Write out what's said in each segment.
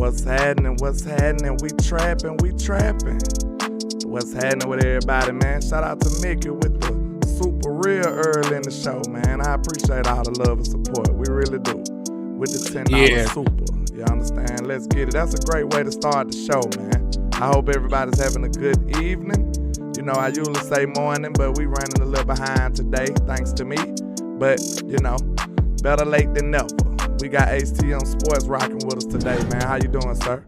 What's happening? What's happening? We trapping, we trapping. What's happening with everybody, man? Shout out to Mickey with the super real early in the show, man. I appreciate all the love and support. We really do. With the $10 super. You understand? Let's get it. That's a great way to start the show, man. I hope everybody's having a good evening. You know, I usually say morning, but we running a little behind today, thanks to me. But, you know, better late than never. We got HT on Sports rocking with us today, man. How you doing, sir?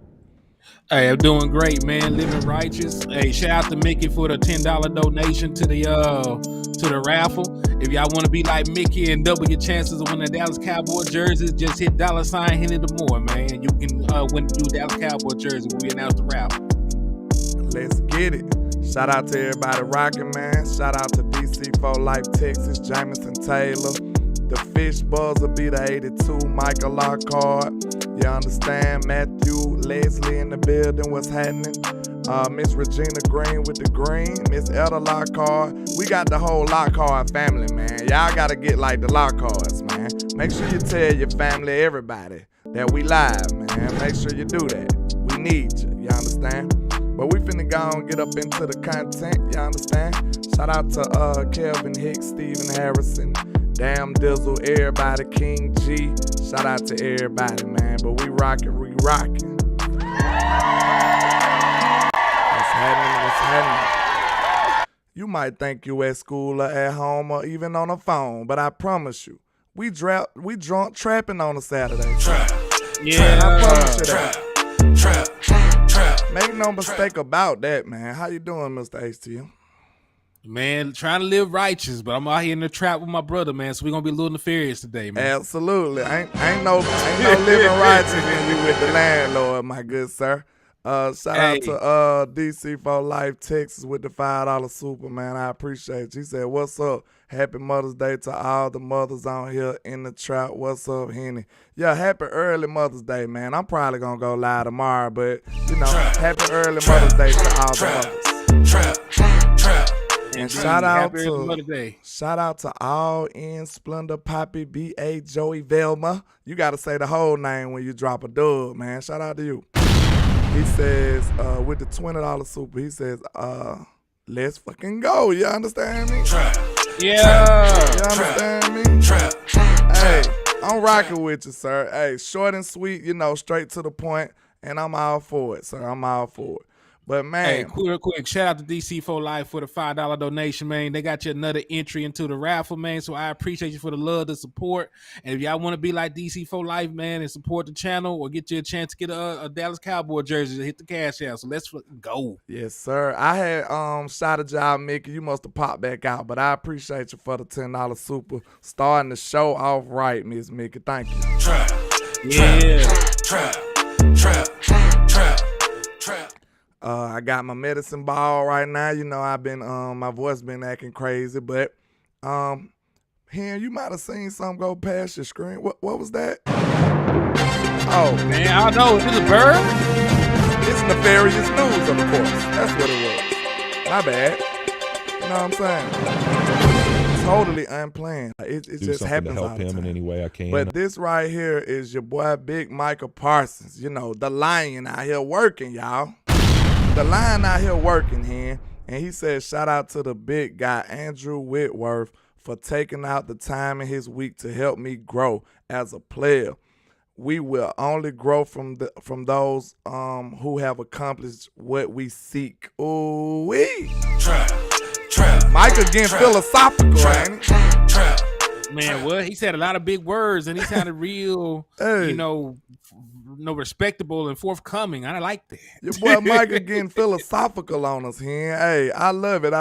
Hey, I'm doing great, man. Living righteous. Hey, shout out to Mickey for the $10 donation to the raffle. If y'all want to be like Mickey and double your chances of winning the Dallas Cowboys jerseys, just hit $ Henny the more, man. You can win the Dallas Cowboys jersey when we announce the raffle. Let's get it. Shout out to everybody rocking, man. Shout out to DC for Life Texas, Jameson Taylor. The Fish Buzzer be the 82, Michael Lockhart. You understand? Matthew, Leslie in the building. What's happening? Miss Regina Green with the green. Miss Etta Lockhart. We got the whole Lockhart family, man. Y'all got to get like the Lockharts, man. Make sure you tell your family, everybody, that we live, man. Make sure you do that. We need you. You understand? But we finna go and get up into the content. You understand? Shout out to Kelvin Hicks, Stephen Harrison, Damn Dizzle, everybody, King G. Shout out to everybody, man. But we rocking, we rocking. What's happening? What's happening? You might think you at school or at home or even on a phone, but I promise you, we drunk trapping on a Saturday. Trap. Yeah. I promise you that. Trap. Make no mistake about that, man. How you doing, Mr. HTM? Man, trying to live righteous, but I'm out here in the trap with my brother, man. So we're gonna be a little nefarious today, man. Absolutely. Ain't no living righteous when you with the landlord, my good sir. Shout out to DC for Life Texas with the $5 super, man. I appreciate you. He said, "What's up? Happy Mother's Day to all the mothers on here in the trap. What's up, Henny?" Yeah, happy early Mother's Day, man. I'm probably gonna go live tomorrow, but you know, happy early Mother's Day to all the mothers. Trap. And shout out to all in Splendor, Poppy, B.A., Joey, Velma. You got to say the whole name when you drop a dub, man. Shout out to you. He says, with the $20 super, he says, let's fucking go. You understand me? Yeah. You understand me? Hey, I'm rocking with you, sir. Hey, short and sweet, you know, straight to the point, and I'm all for it, sir. I'm all for it. But, man. Hey, quick, shout out to DC for Life for the $5 donation, man. They got you another entry into the raffle, man. So I appreciate you for the love, the support. And if y'all want to be like DC for Life, man, and support the channel or get you a chance to get a Dallas Cowboy jersey to hit the cash out. So let's go. Yes, sir. I had shouted y'all, Mickey. You must have popped back out. But I appreciate you for the $10 super. Starting the show off right, Miss Mickey. Thank you. Trap. I got my medicine ball right now. You know, I've been my voice been acting crazy, but Hen, you might have seen something go past your screen. What was that? Oh man, I don't know. Is it a bird? It's nefarious news, of course. That's what it was. My bad. You know what I'm saying? Totally unplanned. It just happens to help all the him time. in any way I can. But this right here is your boy Big Micah Parsons. You know, the lion out here working, y'all. The line out here working here, and he says, shout out to the big guy, Andrew Whitworth, for taking out the time in his week to help me grow as a player. We will only grow from those who have accomplished what we seek. Ooh-wee. Trap. Micah getting philosophical, ain't he? Man, well, he said a lot of big words, and he sounded real, hey. you know, respectable and forthcoming. I like that. Your boy Micah getting philosophical on us here. Hey, I love it.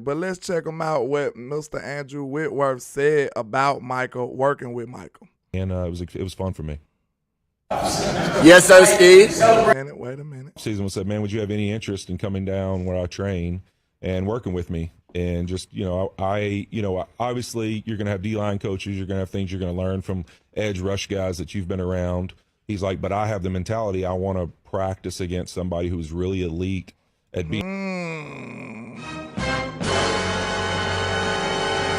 But let's check him out, what Mr. Andrew Whitworth said about Michael, working with Michael. And it was fun for me. Yes, sir, Steve. Wait a minute. Season was said, man, would you have any interest in coming down where I train and working with me? And just, obviously you're going to have D-line coaches. You're going to have things you're going to learn from edge rush guys that you've been around. He's like, but I have the mentality I want to practice against somebody who's really elite at being.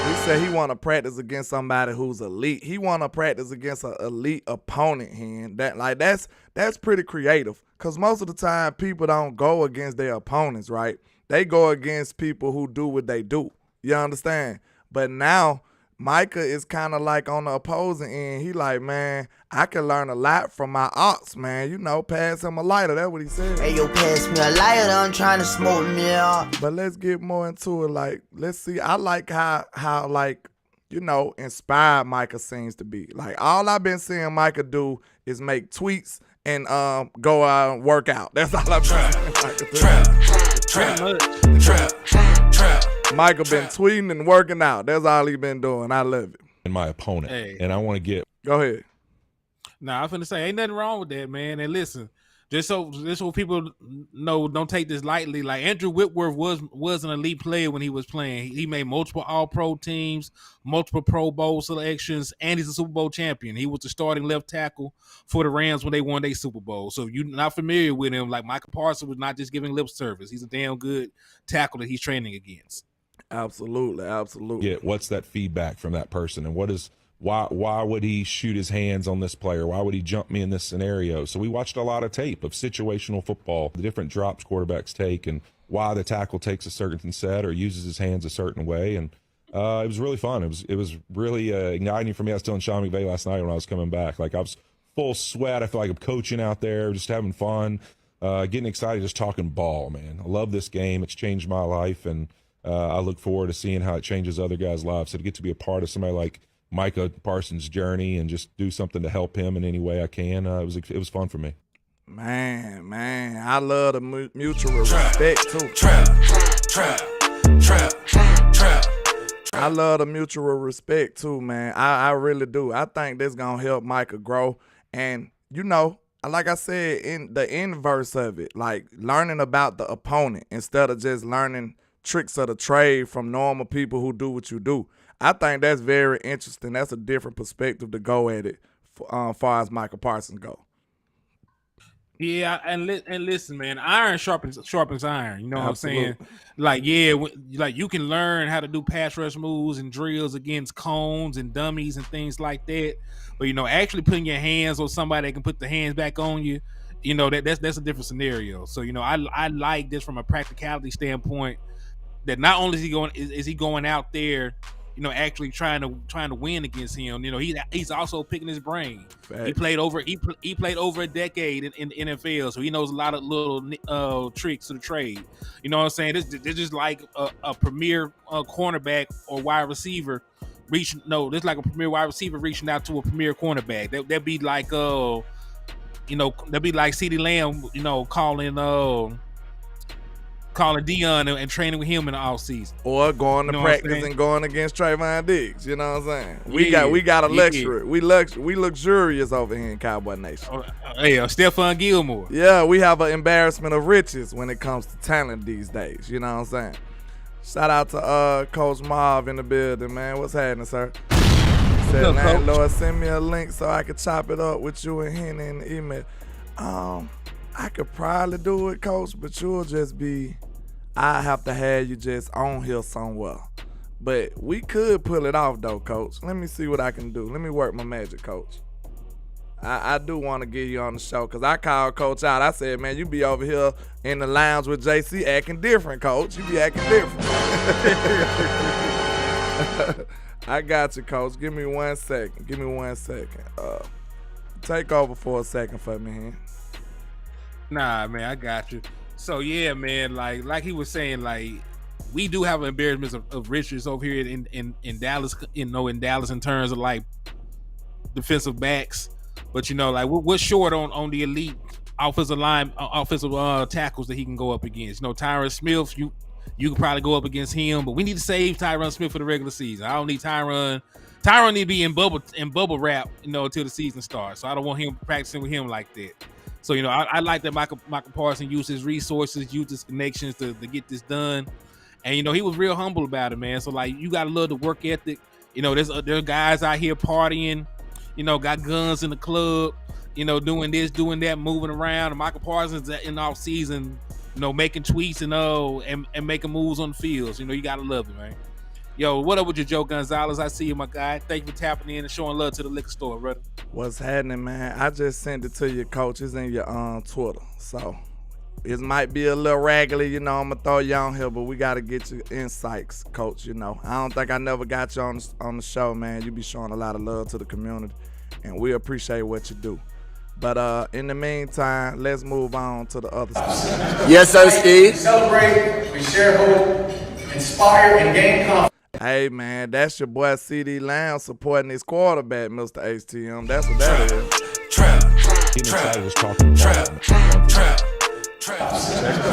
He said he want to practice against somebody who's elite. He want to practice against an elite opponent here. That's pretty creative, because most of the time people don't go against their opponents, right? They go against people who do what they do. You understand? But now Micah is kind of like on the opposing end. He like, man, I can learn a lot from my ops, man. You know, pass him a lighter. That's what he said. Hey, yo, pass me a lighter. I'm trying to smoke me out. But let's get more into it. Like, let's see. I like how like, you know, inspired Micah seems to be. Like, all I've been seeing Micah do is make tweets and go out and work out. That's all I've been seeing Micah do. Trap. Micah been tweeting and working out. That's all he been doing. I love it. And my opponent. Hey. And I want to get. Go ahead. Nah, I'm finna say ain't nothing wrong with that, man. And listen, just so people know, don't take this lightly. Like, Andrew Whitworth was an elite player when he was playing. He made multiple All-Pro teams, multiple Pro Bowl selections, and he's a Super Bowl champion. He was the starting left tackle for the Rams when they won their Super Bowl. So if you're not familiar with him, like, Micah Parsons was not just giving lip service. He's a damn good tackle that he's training against. Absolutely. Yeah, what's that feedback from that person, and why would he shoot his hands on this player? Why would he jump me in this scenario? So we watched a lot of tape of situational football, the different drops quarterbacks take, and why the tackle takes a certain set or uses his hands a certain way. And it was really fun. It was really igniting for me. I was telling Sean McVay last night when I was coming back, like, I was full sweat. I feel like I'm coaching out there, just having fun, getting excited, just talking ball, man. I love this game. It's changed my life, and I look forward to seeing how it changes other guys' lives. So to get to be a part of somebody like Micah Parsons' journey and just do something to help him in any way I can, it was fun for me. Man, I love the mutual respect too. I love the mutual respect too, man. I really do. I think this gonna help Micah grow, and you know, like I said, in the inverse of it, like learning about the opponent instead of just learning tricks of the trade from normal people who do what you do. I think that's very interesting. That's a different perspective to go at it, far as Micah Parsons go. Yeah, and listen, man, iron sharpens iron. You know what Absolutely. I'm saying? Like, yeah, like you can learn how to do pass rush moves and drills against cones and dummies and things like that. But, you know, actually putting your hands on somebody that can put the hands back on you, you know, that's a different scenario. So, you know, I like this from a practicality standpoint. That not only is he going out there, you know, actually trying to win against him. You know, he's also picking his brain. Fact. He played over a decade in NFL, so he knows a lot of little tricks of the trade. You know what I'm saying? This just like a premier cornerback or wide receiver reaching. No, this is like a premier wide receiver reaching out to a premier cornerback. That'd be like you know, that'd be like CeeDee Lamb, you know, calling Dion and training with him in the offseason. Or going to practice and going against Trayvon Diggs. You know what I'm saying? We got a luxury. We luxurious over here in Cowboy Nation. Yeah, Stephon Gilmore. Yeah, we have an embarrassment of riches when it comes to talent these days. You know what I'm saying? Shout out to Coach Marv in the building, man. What's happening, sir? He said, landlord, send me a link so I can chop it up with you and Henny in the email. I could probably do it, Coach, but I have to have you just on here somewhere. But we could pull it off, though, Coach. Let me see what I can do. Let me work my magic, Coach. I do want to get you on the show, because I called Coach out. I said, man, you be over here in the lounge with JC acting different, Coach. You be acting different. I got you, Coach. Give me 1 second. Take over for a second for me, man. Nah, man, I got you. So yeah, man, like he was saying, like we do have an embarrassment of riches over here in Dallas, you know, in Dallas in terms of like defensive backs, but you know, like we're short on the elite offensive tackles that he can go up against. You know, Tyron Smith, you can probably go up against him, but we need to save Tyron Smith for the regular season. I don't need Tyron. Tyron need to be in bubble wrap, you know, until the season starts. So I don't want him practicing with him like that. So, you know, I like that Micah Parsons used his resources, used his connections to get this done. And, you know, he was real humble about it, man. So, like, you got to love the work ethic. You know, there's guys out here partying, you know, got guns in the club, you know, doing this, doing that, moving around. And Micah Parsons in the offseason, you know, making tweets and making moves on the fields. You know, you got to love it, man. Yo, what up with your Joe Gonzalez? I see you, my guy. Thank you for tapping in and showing love to the liquor store, brother. What's happening, man? I just sent it to you, coach. It's in your Twitter. So it might be a little raggedy, I'm gonna throw you on here, but we gotta get your insights, coach. I don't think I never got you on the show, man. You be showing a lot of love to the community, and we appreciate what you do. But in the meantime, let's move on to the other stuff. Yes, sir, Steve. Celebrate, we share hope, inspire, and gain confidence. Hey, man, that's your boy CeeDee Lamb supporting his quarterback, Mr. HTM. That's what that is.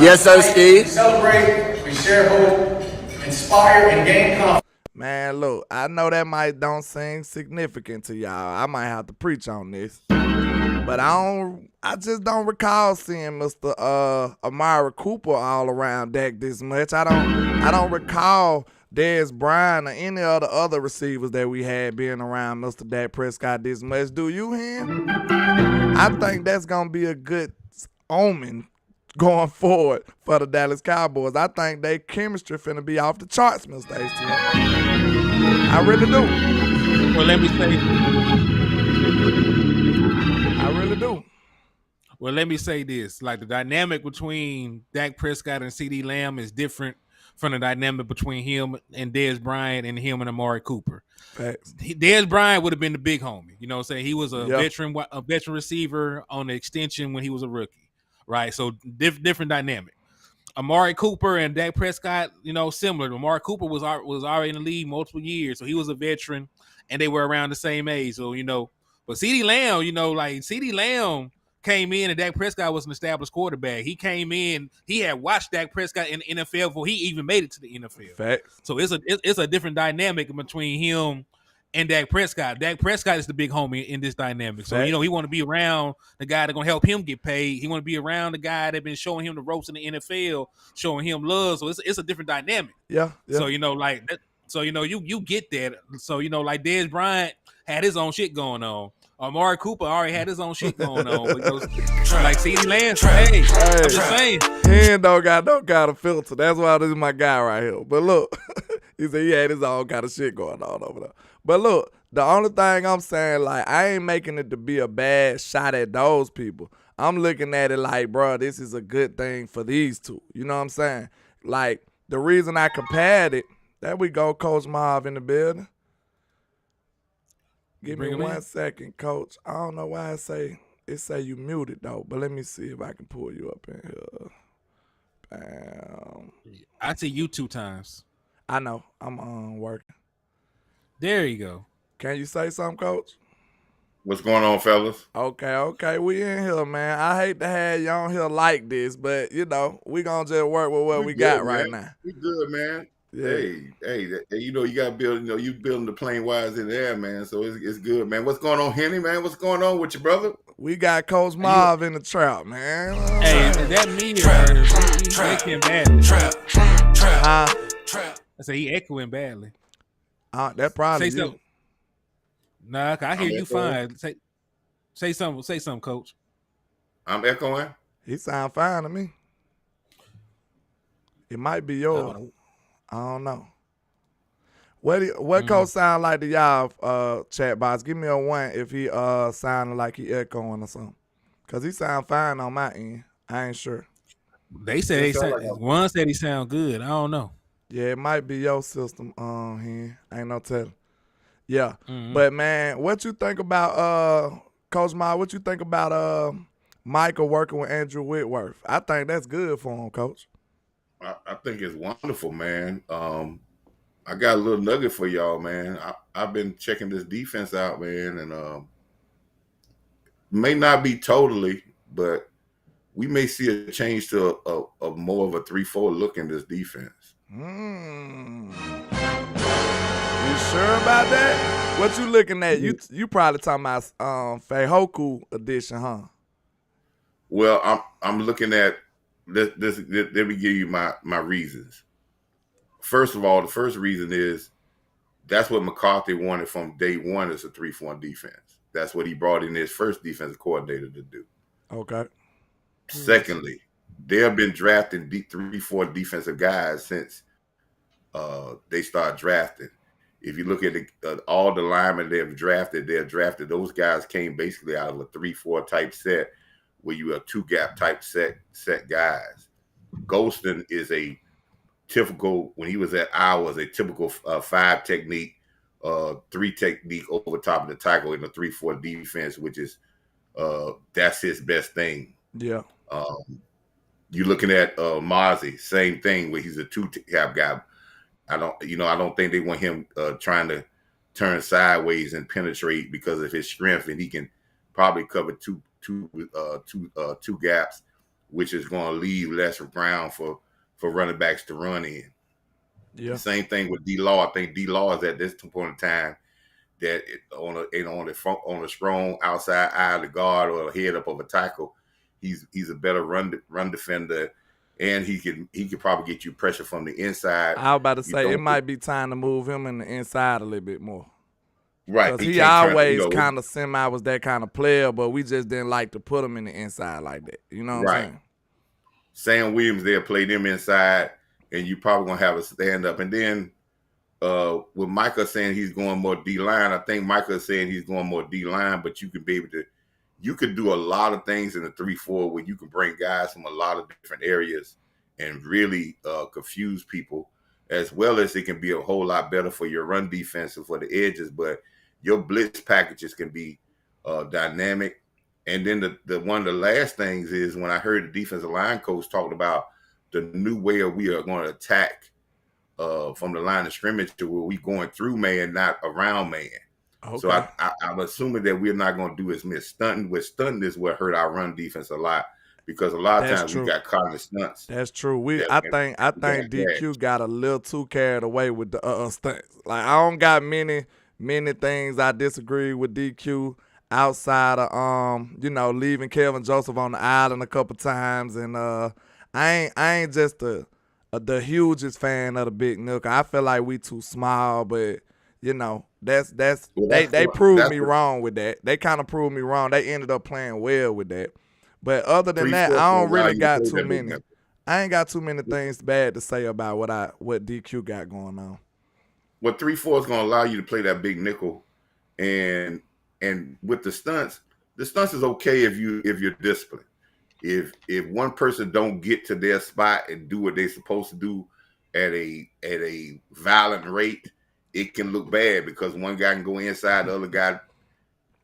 Yes, sir, Steve. Celebrate, we share hope, inspire, and gain confidence. Man, look, I know that might don't seem significant to y'all. I might have to preach on this. But I just don't recall seeing Mr. Amari Cooper all around Dak this much. I don't recall Dez Bryant or any of the other receivers that we had being around Mr. Dak Prescott this much. Do you, him? I think that's gonna be a good omen going forward for the Dallas Cowboys. I think their chemistry finna be off the charts, Mr. HTM. I really do. Well, let me say. I really do. Well, let me say this. Like, the dynamic between Dak Prescott and CeeDee Lamb is different from the dynamic between him and Dez Bryant and him and Amari Cooper. Facts. Dez Bryant would have been the big homie. You know what I'm saying? He was a Yep. veteran receiver on the extension when he was a rookie, right? So different dynamic. Amari Cooper and Dak Prescott, similar. Amari Cooper was already in the league multiple years, so he was a veteran, and they were around the same age. So, but CeeDee Lamb, CeeDee Lamb came in and Dak Prescott was an established quarterback. He came in, he had watched Dak Prescott in the NFL before he even made it to the NFL. Facts. So it's a different dynamic between him and Dak Prescott. Dak Prescott is the big homie in this dynamic. So, Facts. he want to be around the guy that's going to help him get paid. He want to be around the guy that's been showing him the ropes in the NFL, showing him love. So it's a different dynamic. Yeah. So, like that. So, you get that. So, like Dez Bryant had his own shit going on. Amari Cooper already had his own shit going on. But like CeeDee Lamb, hey, I'm just saying. He don't got no kind of filter. That's why this is my guy right here. But look, he said he had his own kind of shit going on over there. But look, the only thing I'm saying, like, I ain't making it to be a bad shot at those people. I'm looking at it like, bro, this is a good thing for these two. You know what I'm saying? Like, the reason I compared it, there we go, Coach Marv in the building. Give me 1 second, Coach. I don't know why it say you muted, though, but let me see if I can pull you up in here. Bam. I see you 2 times. I know. I'm working. There you go. Can you say something, Coach? What's going on, fellas? Okay. We in here, man. I hate to have you on here like this, but, we going to just work with what we got right now. We good, man. Yeah. Hey, you got to build, you building the plane wires in the air, man, so it's good, man. What's going on, Henny, man? What's going on with you, brother? We got Coach Marv in the trap, man. Hey, is that me? He's echoing badly. Huh? I say he echoing badly. That probably Say you. something. Nah, I hear you fine. Say something, Coach. I'm echoing. He sound fine to me. It might be yours. I don't know. What Coach sound like to y'all, chat box? Give me a 1 if he sounding like he echoing or something. Cause he sound fine on my end. I ain't sure. They said one said he sound good. I don't know. Yeah, it might be your system here. Ain't no telling. Yeah. But man, what you think about Coach Ma, what you think about Micah working with Andrew Whitworth? I think that's good for him, Coach. I think it's wonderful, man. I got a little nugget for y'all, man. I've been checking this defense out, man, and may not be totally, but we may see a change to a more of a 3-4 look in this defense. You sure about that? What you looking at? You probably talking about Feihoku edition, huh? Well, I'm looking at this. Let me give you my reasons. First of all, the first reason is that's what McCarthy wanted from day one is a 3-4 defense. That's what he brought in his first defensive coordinator to do. Okay. Secondly, they have been drafting 3-4 defensive guys since they start drafting. If you look at all the linemen they're drafted, those guys came basically out of a 3-4 type set where you have 2-gap type set guys. Golston is a typical, when he was at Iowa, a typical 5 technique, 3 technique over top of the tackle in the 3-4 defense, which is that's his best thing. Yeah. You're looking at Mozzie, same thing, where he's a 2-gap guy. I don't think they want him trying to turn sideways and penetrate because of his strength, and he can probably cover two gaps, which is going to leave less ground for running backs to run in. Yeah. The same thing with D-Law. I think D-Law is at this point in time that on a strong outside eye of the guard or head up of a tackle, he's a better run defender, and he could probably get you pressure from the inside. I was about to say it might be time to move him in the inside a little bit more. Right. Because he always kind of semi was that kind of player, but we just didn't like to put him in the inside like that. You know what I'm saying? Sam Williams there played him inside, and you probably going to have a stand up. And then with Micah saying he's going more D-line, I think Micah is saying he's going more D-line, but you could do a lot of things in the 3-4 where you can bring guys from a lot of different areas and really confuse people, as well as it can be a whole lot better for your run defense and for the edges. But your blitz packages can be dynamic. And then the one of the last things is when I heard the defensive line coach talking about the new way we are going to attack from the line of scrimmage to where we going through man, not around man. Okay. So I'm assuming that we're not going to do as much stunting. With stunting is what hurt our run defense a lot, because a lot of times we got caught in the stunts. That's true. I think DQ got a little too carried away with the stunts. Like, I don't got many things I disagree with DQ outside of leaving Kelvin Joseph on the island a couple times, and I ain't just the hugest fan of the big nickel. I feel like we too small, but they proved me wrong with that. They kind of proved me wrong. They ended up playing well with that. But other than that, I don't really got too many. I ain't got too many things bad to say about what DQ got going on. Well, 3-4 is going to allow you to play that big nickel, and with the stunts is okay if you're disciplined. If one person don't get to their spot and do what they're supposed to do at a violent rate, it can look bad because one guy can go inside, the other guy,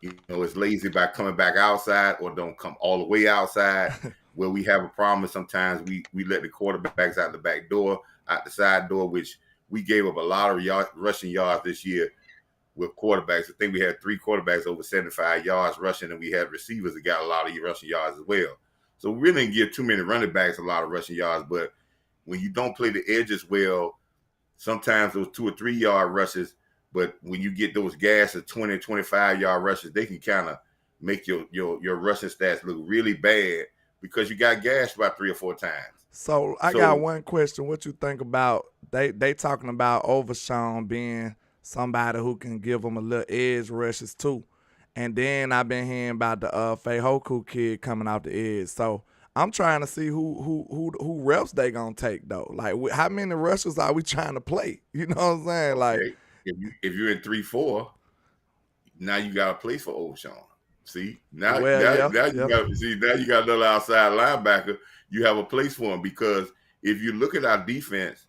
is lazy by coming back outside or don't come all the way outside. Where we have a problem, sometimes we let the quarterbacks out the back door, out the side door, which we gave up a lot of rushing yards this year with quarterbacks. I think we had 3 quarterbacks over 75 yards rushing, and we had receivers that got a lot of rushing yards as well. So we really didn't give too many running backs a lot of rushing yards, but when you don't play the edges well, sometimes those 2 or 3 yard rushes, but when you get those gas of 20, 25 yard rushes, they can kind of make your rushing stats look really bad because you got gashed about 3 or 4 times. So I got one question. What you think about they talking about Overshawn being somebody who can give them a little edge rushes too? And then I've been hearing about the Feihoku kid coming out the edge. So I'm trying to see who reps they gonna take though. Like, how many rushes are we trying to play? You know what I'm saying? Like, if you're in 3-4, now you got a place for Overshawn. See, now you got another outside linebacker. You have a place for him, because if you look at our defense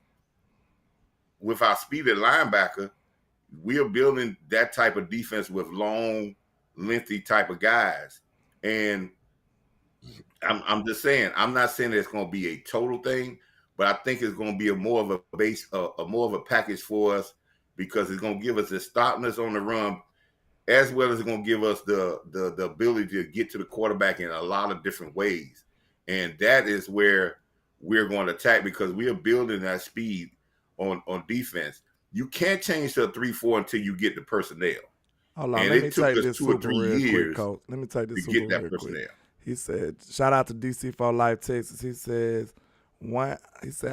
with our speeded linebacker, we are building that type of defense with long, lengthy type of guys. And I'm just saying, I'm not saying that it's going to be a total thing, but I think it's going to be more of a base, more of a package for us, because it's going to give us the stoppness on the run, as well as it's going to give us the ability to get to the quarterback in a lot of different ways. And that is where we're going to attack, because we are building that speed on defense. You can't change to a 3-4 until you get the personnel. Hold on, and let me take this 2 or 3 years, Coach. Let me take this to get that personnel. Quick. He said, shout out to DC for Life, Texas. He said,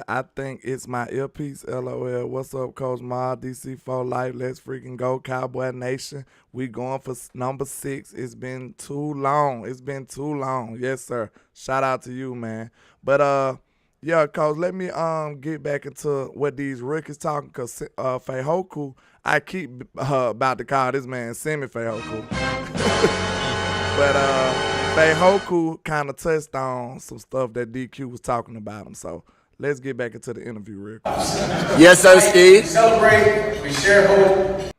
I think it's my earpiece, LOL. What's up, Coach Ma? DC for Life. Let's freaking go, Cowboy Nation. We going for number 6. It's been too long. Yes, sir. Shout out to you, man. But Yeah, Coach, let me get back into what these rookies talking, because Feihoku, I keep about to call this man Semi Feihoku. But Feihoku kind of touched on some stuff that DQ was talking about him. So let's get back into the interview real quick. Yes, sir, Ski. Celebrate, we share hope,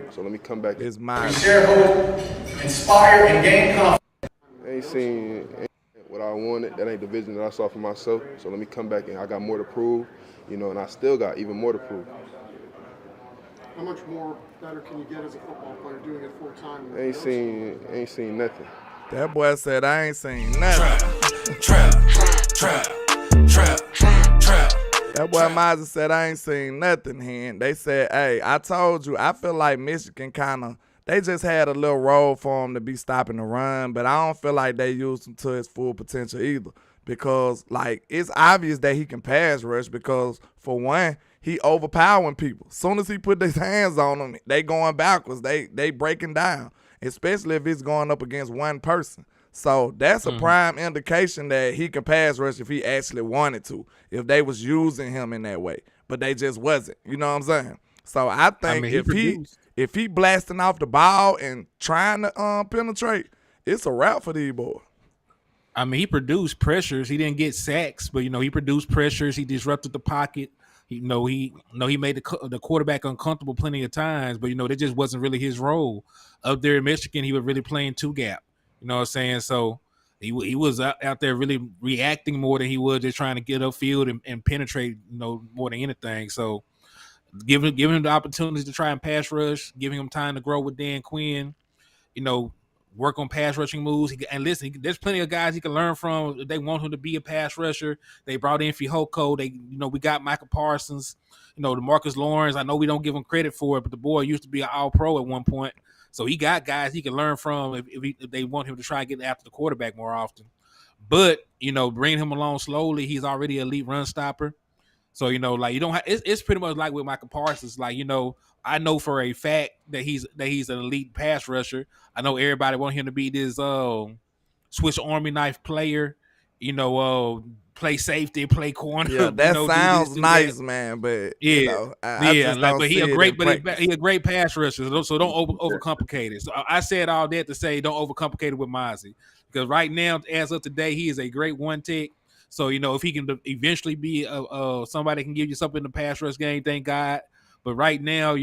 So let me come back. It's we mine. share hope, inspire, and gain confidence. I ain't seen what I wanted. That ain't the vision that I saw for myself. So let me come back and I got more to prove, and I still got even more to prove. How much more better can you get as a football player doing it full time? Ain't seen nothing. That boy said, I ain't seen nothing. That boy Mizer said, I ain't seen nothing here. They said, hey, I told you, I feel like Michigan they just had a little role for him to be stopping the run, but I don't feel like they used him to his full potential either. Because, it's obvious that he can pass rush because, for one, he overpowering people. As soon as he put his hands on them, they going backwards. They breaking down, especially if it's going up against one person. So that's a prime indication that he can pass rush if he actually wanted to, if they was using him in that way. But they just wasn't. You know what I'm saying? So I think if he blasting off the ball and trying to penetrate, it's a wrap for these boys. I mean, he produced pressures. He didn't get sacks, but he produced pressures. He disrupted the pocket. He made the quarterback uncomfortable plenty of times, but that just wasn't really his role. Up there in Michigan, he was really playing two gap. You know what I'm saying? So he was out there really reacting more than he was just trying to get upfield and penetrate. More than anything. So giving him the opportunity to try and pass rush, giving him time to grow with Dan Quinn. Work on pass rushing moves. And listen, there's plenty of guys he can learn from. They want him to be a pass rusher. They brought in Fihoko. We got Micah Parsons. The Marcus Lawrence. I know we don't give him credit for it, but the boy used to be an All-Pro at one point. So he got guys he can learn from if they want him to try and get after the quarterback more often. But, bringing him along slowly, he's already an elite run stopper. So, you don't have, it's pretty much like with Micah Parsons. I know for a fact that he's an elite pass rusher. I know everybody want him to be this Swiss Army knife player, play safety, play corner. Yeah, that sounds nice, man. But but he a great pass rusher. So don't overcomplicate it. So I said all that to say don't overcomplicate it with Mozzie, because right now, as of today, he is a great one tech. So if he can eventually be somebody can give you something in the pass rush game, thank God. But right now,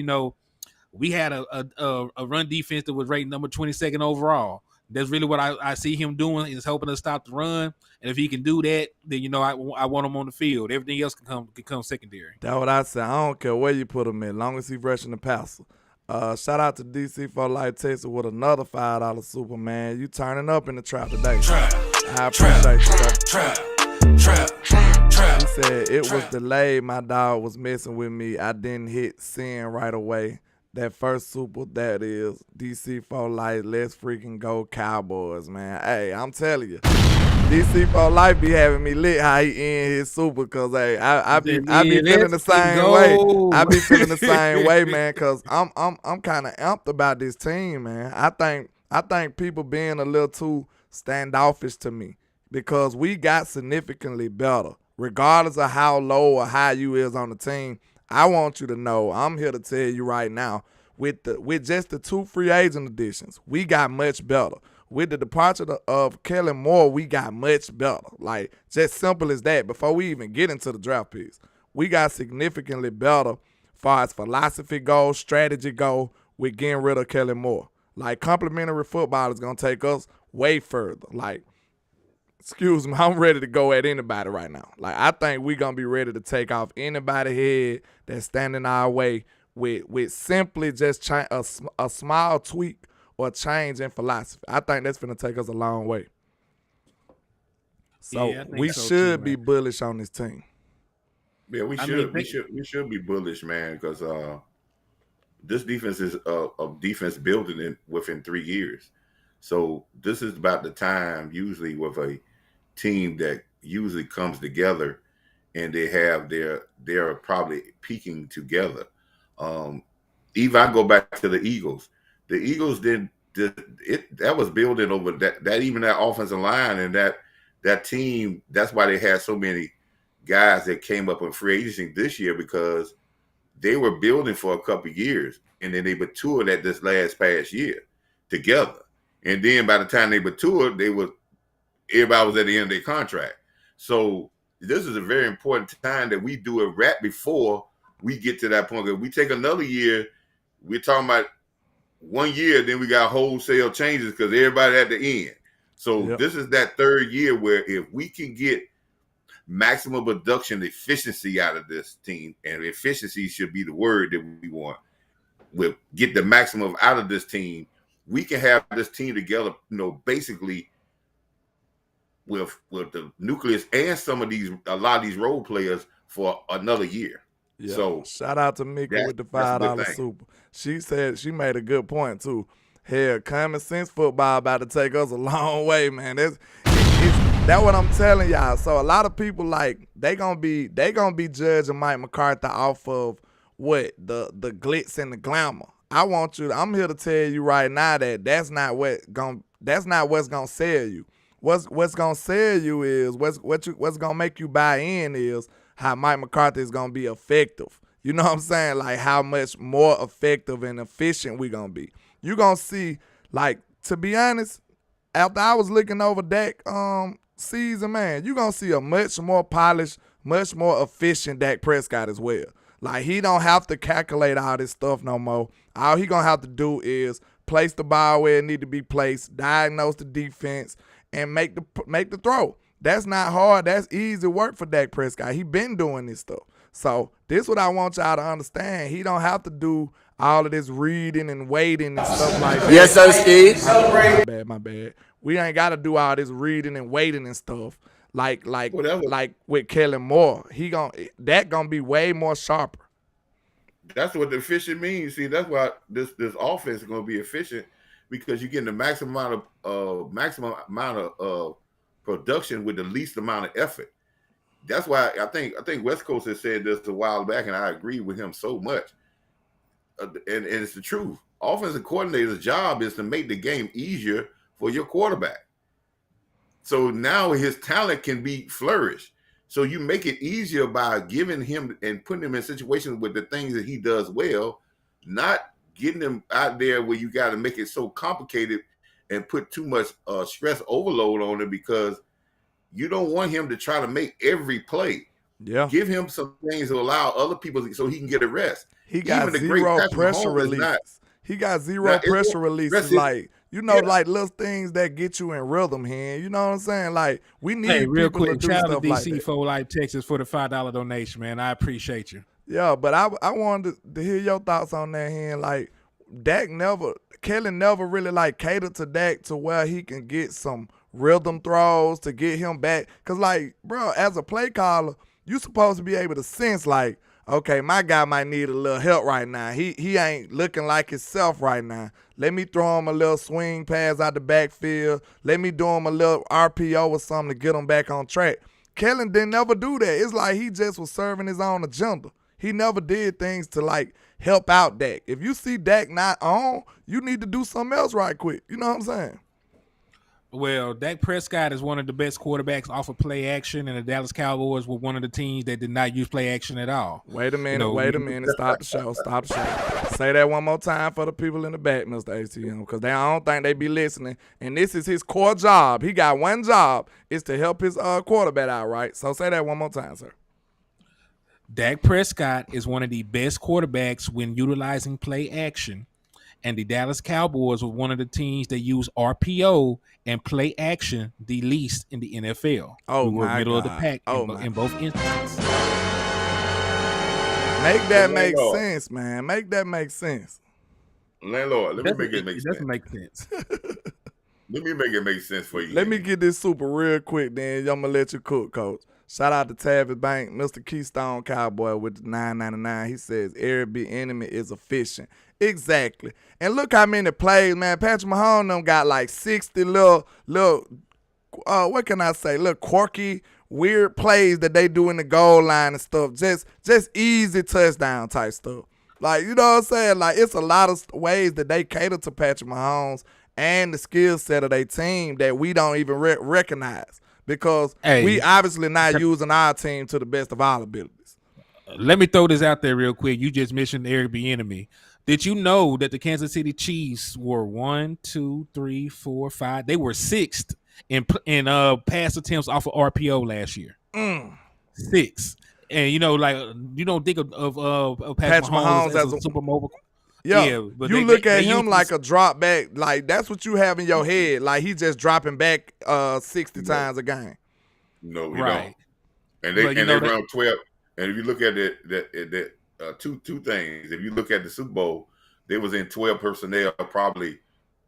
we had a run defense that was rated number 22nd overall. That's really what I see him doing, is helping us stop the run. And if he can do that, then I want him on the field. Everything else can come secondary. That's what I said. I don't care where you put him in, as long as he's rushing the passer. Shout out to DC for Life Texas with another $5 Superman. You turning up in the trap today. I appreciate you, sir. He said it was delayed. My dog was messing with me. I didn't hit send right away. That first super, that is DC for Life. Let's freaking go Cowboys, man. Hey, I'm telling you, DC for Life be having me lit how he end his super, cause hey, I be feeling the same way. I be feeling the same way, man, cause I'm kind of amped about this team, man. I think people being a little too standoffish to me, because we got significantly better, regardless of how low or high you is on the team. I want you to know, I'm here to tell you right now, with just the 2 free agent additions, we got much better. With the departure of Kellen Moore, we got much better. Just simple as that. Before we even get into the draft picks, we got significantly better as far as philosophy goes, strategy goes, with getting rid of Kellen Moore. Complimentary football is going to take us way further. Excuse me, I'm ready to go at anybody right now. I think we're going to be ready to take off anybody's head that's standing our way with simply just a small tweak or change in philosophy. I think that's going to take us a long way. So we should be bullish on this team. Yeah, we should be bullish, man, because this defense is a defense building within 3 years. So this is about the time usually with a team that usually comes together and they're probably peaking together. Even I go back to the Eagles. The Eagles that was building over that even that offensive line and that team. That's why they had so many guys that came up in free agency this year because they were building for a couple of years, and then they matured at this past year together. And then by the time they matured, everybody was at the end of their contract. So this is a very important time that we do it right before we get to that point. If we take another year, we're talking about 1 year, then we got wholesale changes because everybody at the end. So This is that third year where if we can get maximum production efficiency out of this team, and efficiency should be the word that we want, we'll get the maximum out of this team, we can have this team together, basically with the nucleus and a lot of these role players for another year. Yeah. So shout out to Mika with the $5 super. She said she made a good point too. Hell, common sense football about to take us a long way, man. That's what I'm telling y'all. So a lot of people they gonna be judging Mike McCarthy off of what the glitz and the glamour. I'm here to tell you right now that that's not what's gonna sell you. What's gonna sell you is what's gonna make you buy in is how Mike McCarthy is gonna be effective. You know what I'm saying? Like how much more effective and efficient we gonna be. You gonna see, to be honest, after I was looking over Dak season, man, you gonna see a much more polished, much more efficient Dak Prescott as well. Like he don't have to calculate all this stuff no more. All he gonna have to do is place the ball where it need to be placed, diagnose the defense, and make the throw. That's not hard. That's easy work for Dak Prescott. He been doing this stuff. So this what I want y'all to understand. He don't have to do all of this reading and waiting and stuff like that. Yes, sir, Steve. My bad. We ain't got to do all this reading and waiting and stuff like with Kellen Moore. That gonna be way more sharper. That's what the efficient means. See, that's why this offense is gonna be efficient, because you're getting the maximum amount of production with the least amount of effort. That's why I think West Coast has said this a while back, and I agree with him so much. And it's the truth. Offensive coordinator's job is to make the game easier for your quarterback. So now his talent can be flourished. So you make it easier by giving him and putting him in situations with the things that he does well, not getting him out there where you got to make it so complicated and put too much stress overload on him, because you don't want him to try to make every play. Yeah. Give him some things to allow other people so he can get a rest. He got zero pressure release. He got zero pressure releases. Like little things that get you in rhythm here. You know what I'm saying? Like, we need real people quick, to do shout stuff out to like DC that. for Life Texas for the $5 donation, man. I appreciate you. Yeah, but I wanted to hear your thoughts on that here. Like, Kellen never really catered to Dak to where he can get some rhythm throws to get him back. Cause bro, as a play caller, you supposed to be able to sense okay, my guy might need a little help right now. He ain't looking like himself right now. Let me throw him a little swing pass out the backfield. Let me do him a little RPO or something to get him back on track. Kellen didn't never do that. It's like he just was serving his own agenda. He never did things to help out Dak. If you see Dak not on, you need to do something else right quick. You know what I'm saying? Well, Dak Prescott is one of the best quarterbacks off of play action, and the Dallas Cowboys were one of the teams that did not use play action at all. Wait a minute. Stop the show. Say that one more time for the people in the back, Mr. ATM, because I don't think they be listening. And this is his core job. He got one job, is to help his quarterback out, right? So say that one more time, sir. Dak Prescott is one of the best quarterbacks when utilizing play action, and the Dallas Cowboys were one of the teams that use RPO and play action the least in the NFL. Oh, we were my middle God. of the pack in both instances. Make that make sense, man. Make that make sense. Landlord, let me make it make sense. It doesn't make sense. Let me make it make sense for you. Let me get this super real quick, then I'm going to let you cook, Coach. Shout out to Tavis Bank, Mr. Keystone Cowboy with the $9.99. He says, every big enemy is efficient. Exactly. And look how many plays, man. Patrick Mahomes them got 60 little what can I say, little quirky, weird plays that they do in the goal line and stuff. Just easy touchdown type stuff. You know what I'm saying? It's a lot of ways that they cater to Patrick Mahomes and the skill set of their team that we don't even recognize. because Hey. we obviously not using our team to the best of our abilities. Let me throw this out there real quick. You just mentioned Eric Bieniemy. Did you know that the Kansas City Chiefs were 1, 2, 3, 4, 5? They were 6th in pass attempts off of RPO last year. 6. And you don't think of Patrick Mahomes as a super mobile. Yeah, but you look at him like a drop back. Like that's what you have in your head. Like he's just dropping back 60 times a game. No, we Right. don't. And they run 12. And if you look at it, two things. If you look at the Super Bowl, they was in 12 personnel probably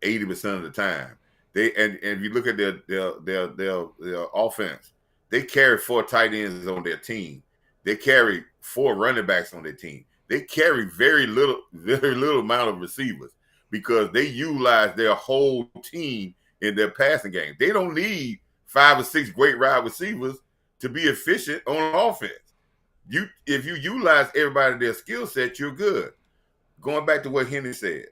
80% of the time. And if you look at their offense, they carry 4 tight ends on their team. They carry 4 running backs on their team. They carry very little amount of receivers because they utilize their whole team in their passing game. They don't need 5 or 6 great wide receivers to be efficient on offense. If you utilize everybody their skill set, you're good. Going back to what Henry said.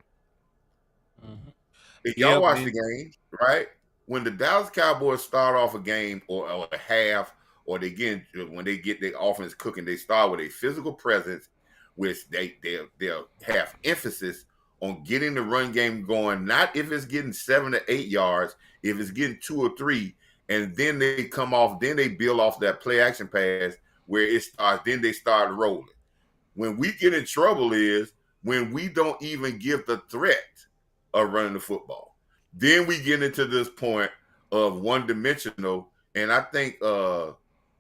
If y'all watch the game, right? When the Dallas Cowboys start off a game or a half, or when they get their offense cooking, they start with a physical presence, which they'll have emphasis on getting the run game going, not if it's getting 7 to 8 yards, if it's getting 2 or 3, and then they come off, then they build off that play action pass where it starts, then they start rolling. When we get in trouble is when we don't even give the threat of running the football. Then we get into this point of one-dimensional, and I think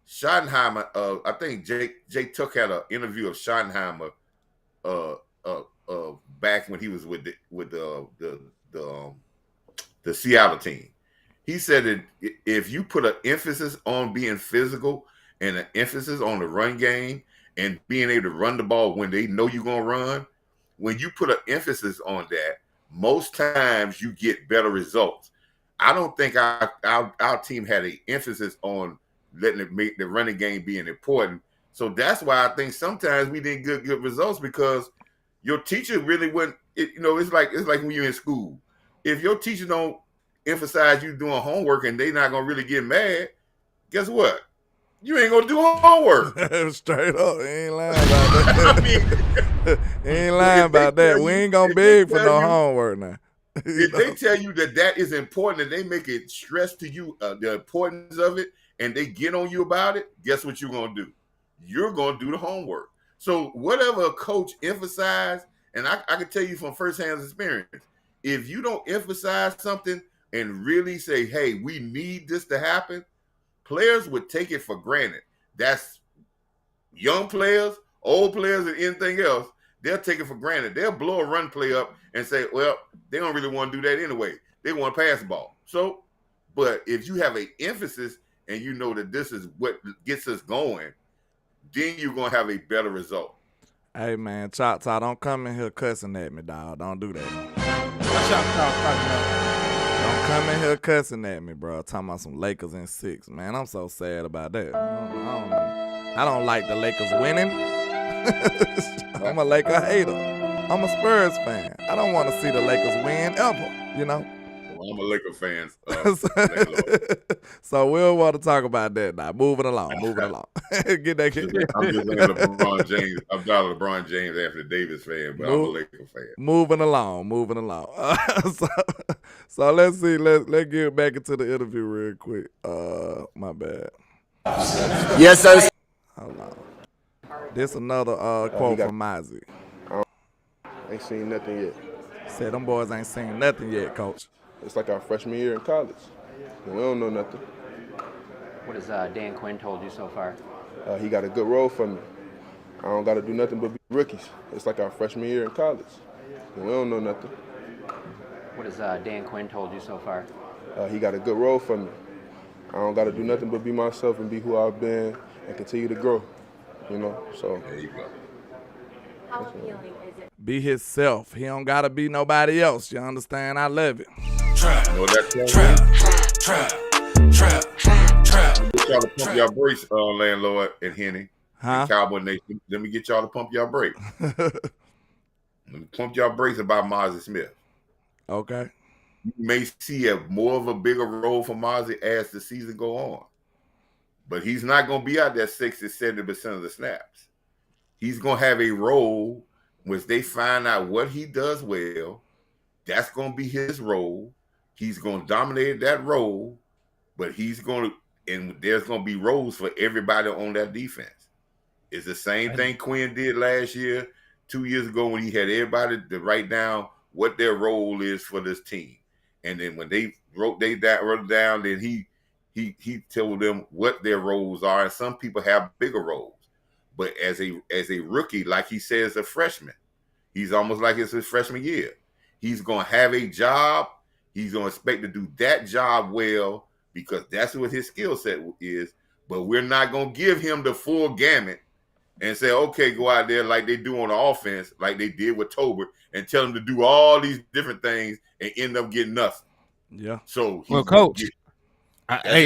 Schottenheimer, I think Jay Tuck had an interview of Schottenheimer back when he was with the Seattle team. He said that if you put an emphasis on being physical and an emphasis on the run game and being able to run the ball when they know you're going to run, when you put an emphasis on that, most times you get better results. I don't think our team had an emphasis on letting it make the running game being important. So that's why I think sometimes we didn't get good results because your teacher really wouldn't. It's like when you're in school. If your teacher don't emphasize you doing homework and they not gonna really get mad, guess what? You ain't gonna do homework. Straight up, he ain't lying about that. He ain't lying about that. We ain't gonna beg for no homework now. If they tell you that is important and they make it stress to you the importance of it, and they get on you about it, guess what you're gonna do? You're gonna do the homework. So whatever a coach emphasizes, and I can tell you from firsthand experience, if you don't emphasize something and really say, hey, we need this to happen, players would take it for granted. That's young players, old players, and anything else. They'll take it for granted. They'll blow a run play up and say, well, they don't really want to do that anyway. They want to pass the ball. So, but if you have an emphasis and you know that this is what gets us going, then you're going to have a better result. Hey, man, Choctaw, don't come in here cussing at me, dog. Don't do that. Don't come in here cussing at me, bro. Talking about some Lakers in 6, man. I'm so sad about that. I don't like the Lakers winning. I'm a Laker hater. I'm a Spurs fan. I don't want to see the Lakers win ever, you know? Well, I'm a Laker fan. So we'll want to talk about that now. Moving along. Get that kid. I'm just a LeBron James. I'm not a LeBron James Anthony Davis fan, but I'm a Laker fan. Moving along. So let's see. Let's get back into the interview real quick. My bad. Yes, sir. Hold on. This another quote from Mozzie. Ain't seen nothing yet. Said them boys ain't seen nothing yet, coach. It's like our freshman year in college. And we don't know nothing. What has Dan Quinn told you so far? He got a good role for me. I don't got to do nothing but be rookies. It's like our freshman year in college. And we don't know nothing. What has Dan Quinn told you so far? He got a good role for me. I don't got to do nothing but be myself and be who I've been and continue to grow. So there you go. How appealing is it? Be himself. He don't gotta be nobody else. You understand? I love it. Trap. Get y'all to pump your brakes, landlord and Henny. Huh? Cowboy Nation. Let me get y'all to pump your brakes. Let me pump your brakes about Mozzie Smith. Okay. You may see more of a bigger role for Mozzie as the season go on. but he's not going to be out there 60, 70% of the snaps. He's going to have a role which they find out what he does well. That's going to be his role. He's going to dominate that role, but he's going to, and there's going to be roles for everybody on that defense. It's the same thing Quinn did last year, 2 years ago, when he had everybody to write down what their role is for this team. And then when they wrote it down, then he told them what their roles are. And some people have bigger roles. But as a rookie, like he says, a freshman, he's almost like it's his freshman year. He's going to have a job. He's going to expect to do that job well because that's what his skill set is. But we're not going to give him the full gamut and say, okay, go out there like they do on the offense, like they did with Tolbert, and tell him to do all these different things and end up getting nothing. Yeah. So, Coach,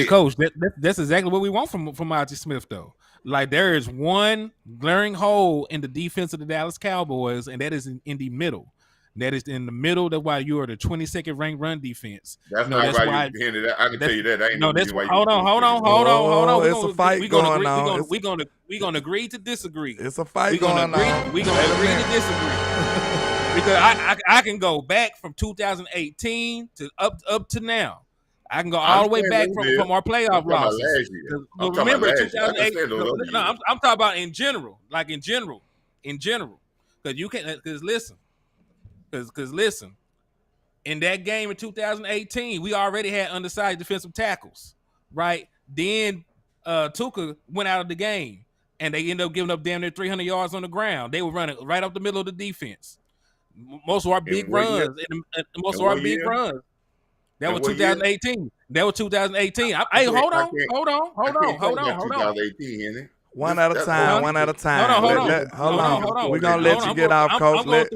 Coach, that's exactly what we want from Monty Smith, though. Like, there is one glaring hole in the defense of the Dallas Cowboys, and that is in the middle. That is in the middle. That's why you are the 22nd ranked run defense. That's not why you handed that. I can tell you that. Hold on. It's a fight going on. We're gonna agree to disagree. It's a fight going on. We're gonna agree to disagree. Because I can go back from 2018 to up to now. I can go all the way back from our playoff losses. Remember 2008. No, I'm talking about in general. Like in general. Because you can't. Because listen, in that game in 2018, we already had undersized defensive tackles, right? Then Tuca went out of the game, and they ended up giving up damn near 300 yards on the ground. They were running right up the middle of the defense. Most of our big runs. That was 2018. That was 2018. Hey, hold on. 2018, isn't it? One at a time. Hold on. We're gonna let you get off, Coach. Let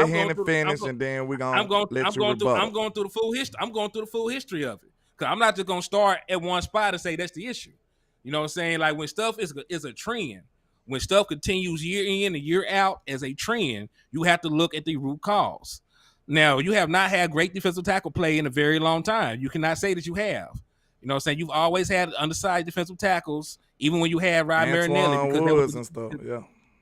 Henry finish, and then we're gonna let you rebuttal. I'm going through the full history. I'm going through the full history of it because I'm not just gonna start at one spot and say that's the issue. You know what I'm saying? Like when stuff is a trend, when stuff continues year in and year out as a trend, you have to look at the root cause. Now, you have not had great defensive tackle play in a very long time. You cannot say that you have. You know what I'm saying? You've always had undersized defensive tackles, even when you had Rod Marinelli. Antoine Woods and stuff,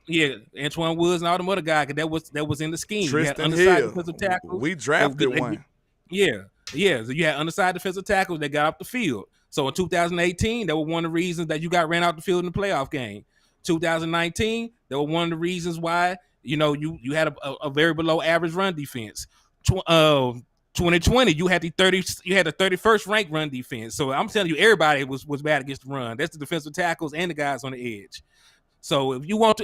yeah, Antoine Woods and all them other guys, because that was in the scheme. Tristan you had undersized Hill. defensive tackles. We drafted one. Yeah. So you had undersized defensive tackles that got off the field. So in 2018, that was one of the reasons that you got ran out the field in the playoff game. 2019, that was one of the reasons why you had a very below average run defense. 2020, you had the 31st ranked run defense. So I'm telling you, everybody was bad against the run. That's the defensive tackles and the guys on the edge. So if you want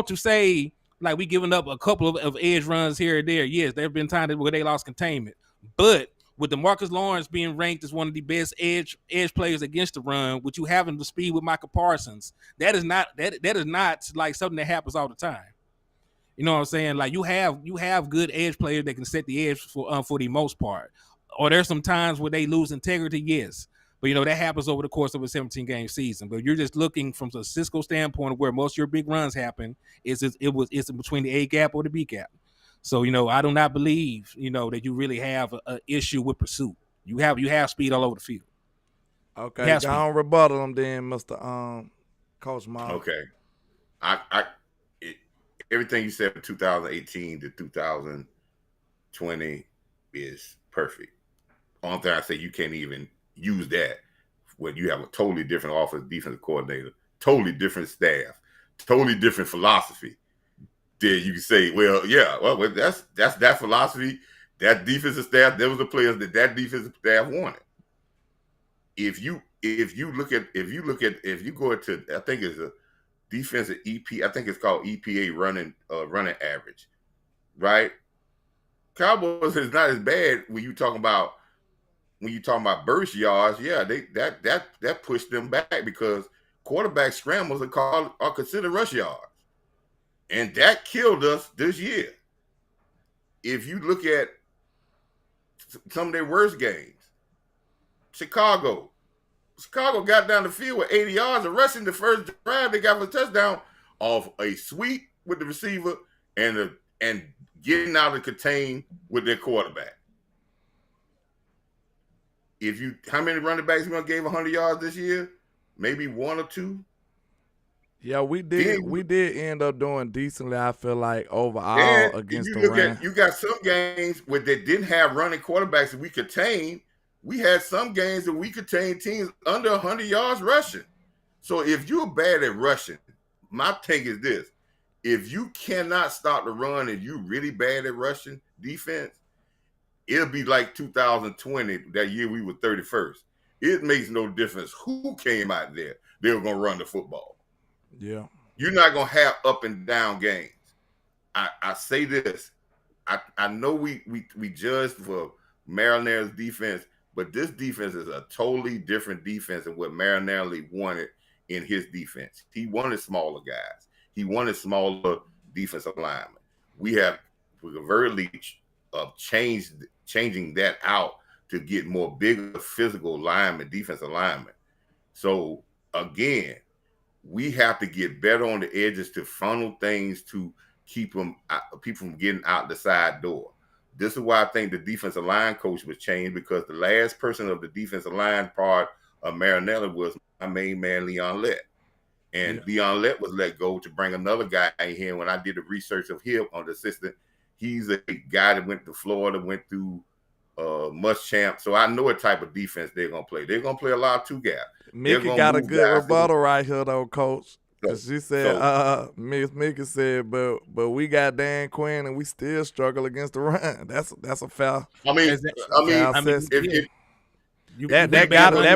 to say like we giving up a couple of edge runs here and there, yes, there have been times where they lost containment. But with DeMarcus Lawrence being ranked as one of the best edge players against the run, with you having the speed with Micah Parsons, that is not like something that happens all the time. You know what I'm saying? Like you have good edge players that can set the edge for the most part. Or there's some times where they lose integrity, yes. But that happens over the course of a 17-game season. But you're just looking from a Cisco standpoint of where most of your big runs happen it's between the A gap or the B gap. So I do not believe that you really have an issue with pursuit. You have speed all over the field. Okay, go on, rebuttal them then, Mr. Coach Miles. Okay, everything you said from 2018 to 2020 is perfect. Only thing I say, you can't even use that when you have a totally different offensive defensive coordinator, totally different staff, totally different philosophy. Then you can say, well, that's that philosophy, that defensive staff. There was the players that defensive staff wanted. If you go into, I think it's a defensive EP, I think it's called EPA running average, right? Cowboys is not as bad when you talking about burst yards. Yeah, that pushed them back because quarterback scrambles are considered rush yards. And that killed us this year. If you look at some of their worst games, Chicago got down the field with 80 yards of rushing. The first drive they got for a touchdown off a sweep with the receiver and getting out of contain with their quarterback. How many running backs we gonna give 100 yards this year? maybe one or two. Yeah, we did end up doing decently, I feel like, overall And against you the look run. at, you got some games where they didn't have running quarterbacks that we contained. We had some games that we contained teams under 100 yards rushing. So if you're bad at rushing, my take is this: if you cannot stop the run and you really bad at rushing defense, it'll be like 2020, that year we were 31st. It makes no difference who came out there. They were going to run the football. Yeah. You're not going to have up and down games. I say this. I know we judged for Marinelli's defense, but this defense is a totally different defense than what Marinelli wanted in his defense. He wanted smaller guys. He wanted smaller defensive linemen. We have overtly changing that out to get more bigger physical linemen, defensive linemen. So again, we have to get better on the edges to funnel things to keep people from getting out the side door. This is why I think the defensive line coach was changed, because the last person of the defensive line part of Marinelli was my main man, Leon Lett. And Leon Lett was let go to bring another guy in here. When I did the research of him on the assistant, he's a guy that went to Florida, went through Muschamp. So I know what type of defense they're going to play. They're going to play a lot of two gap. Mickey got a good rebuttal right here, though, Coach. She said, Miss Mickey said, but we got Dan Quinn and we still struggle against the run. That's a foul. I mean, that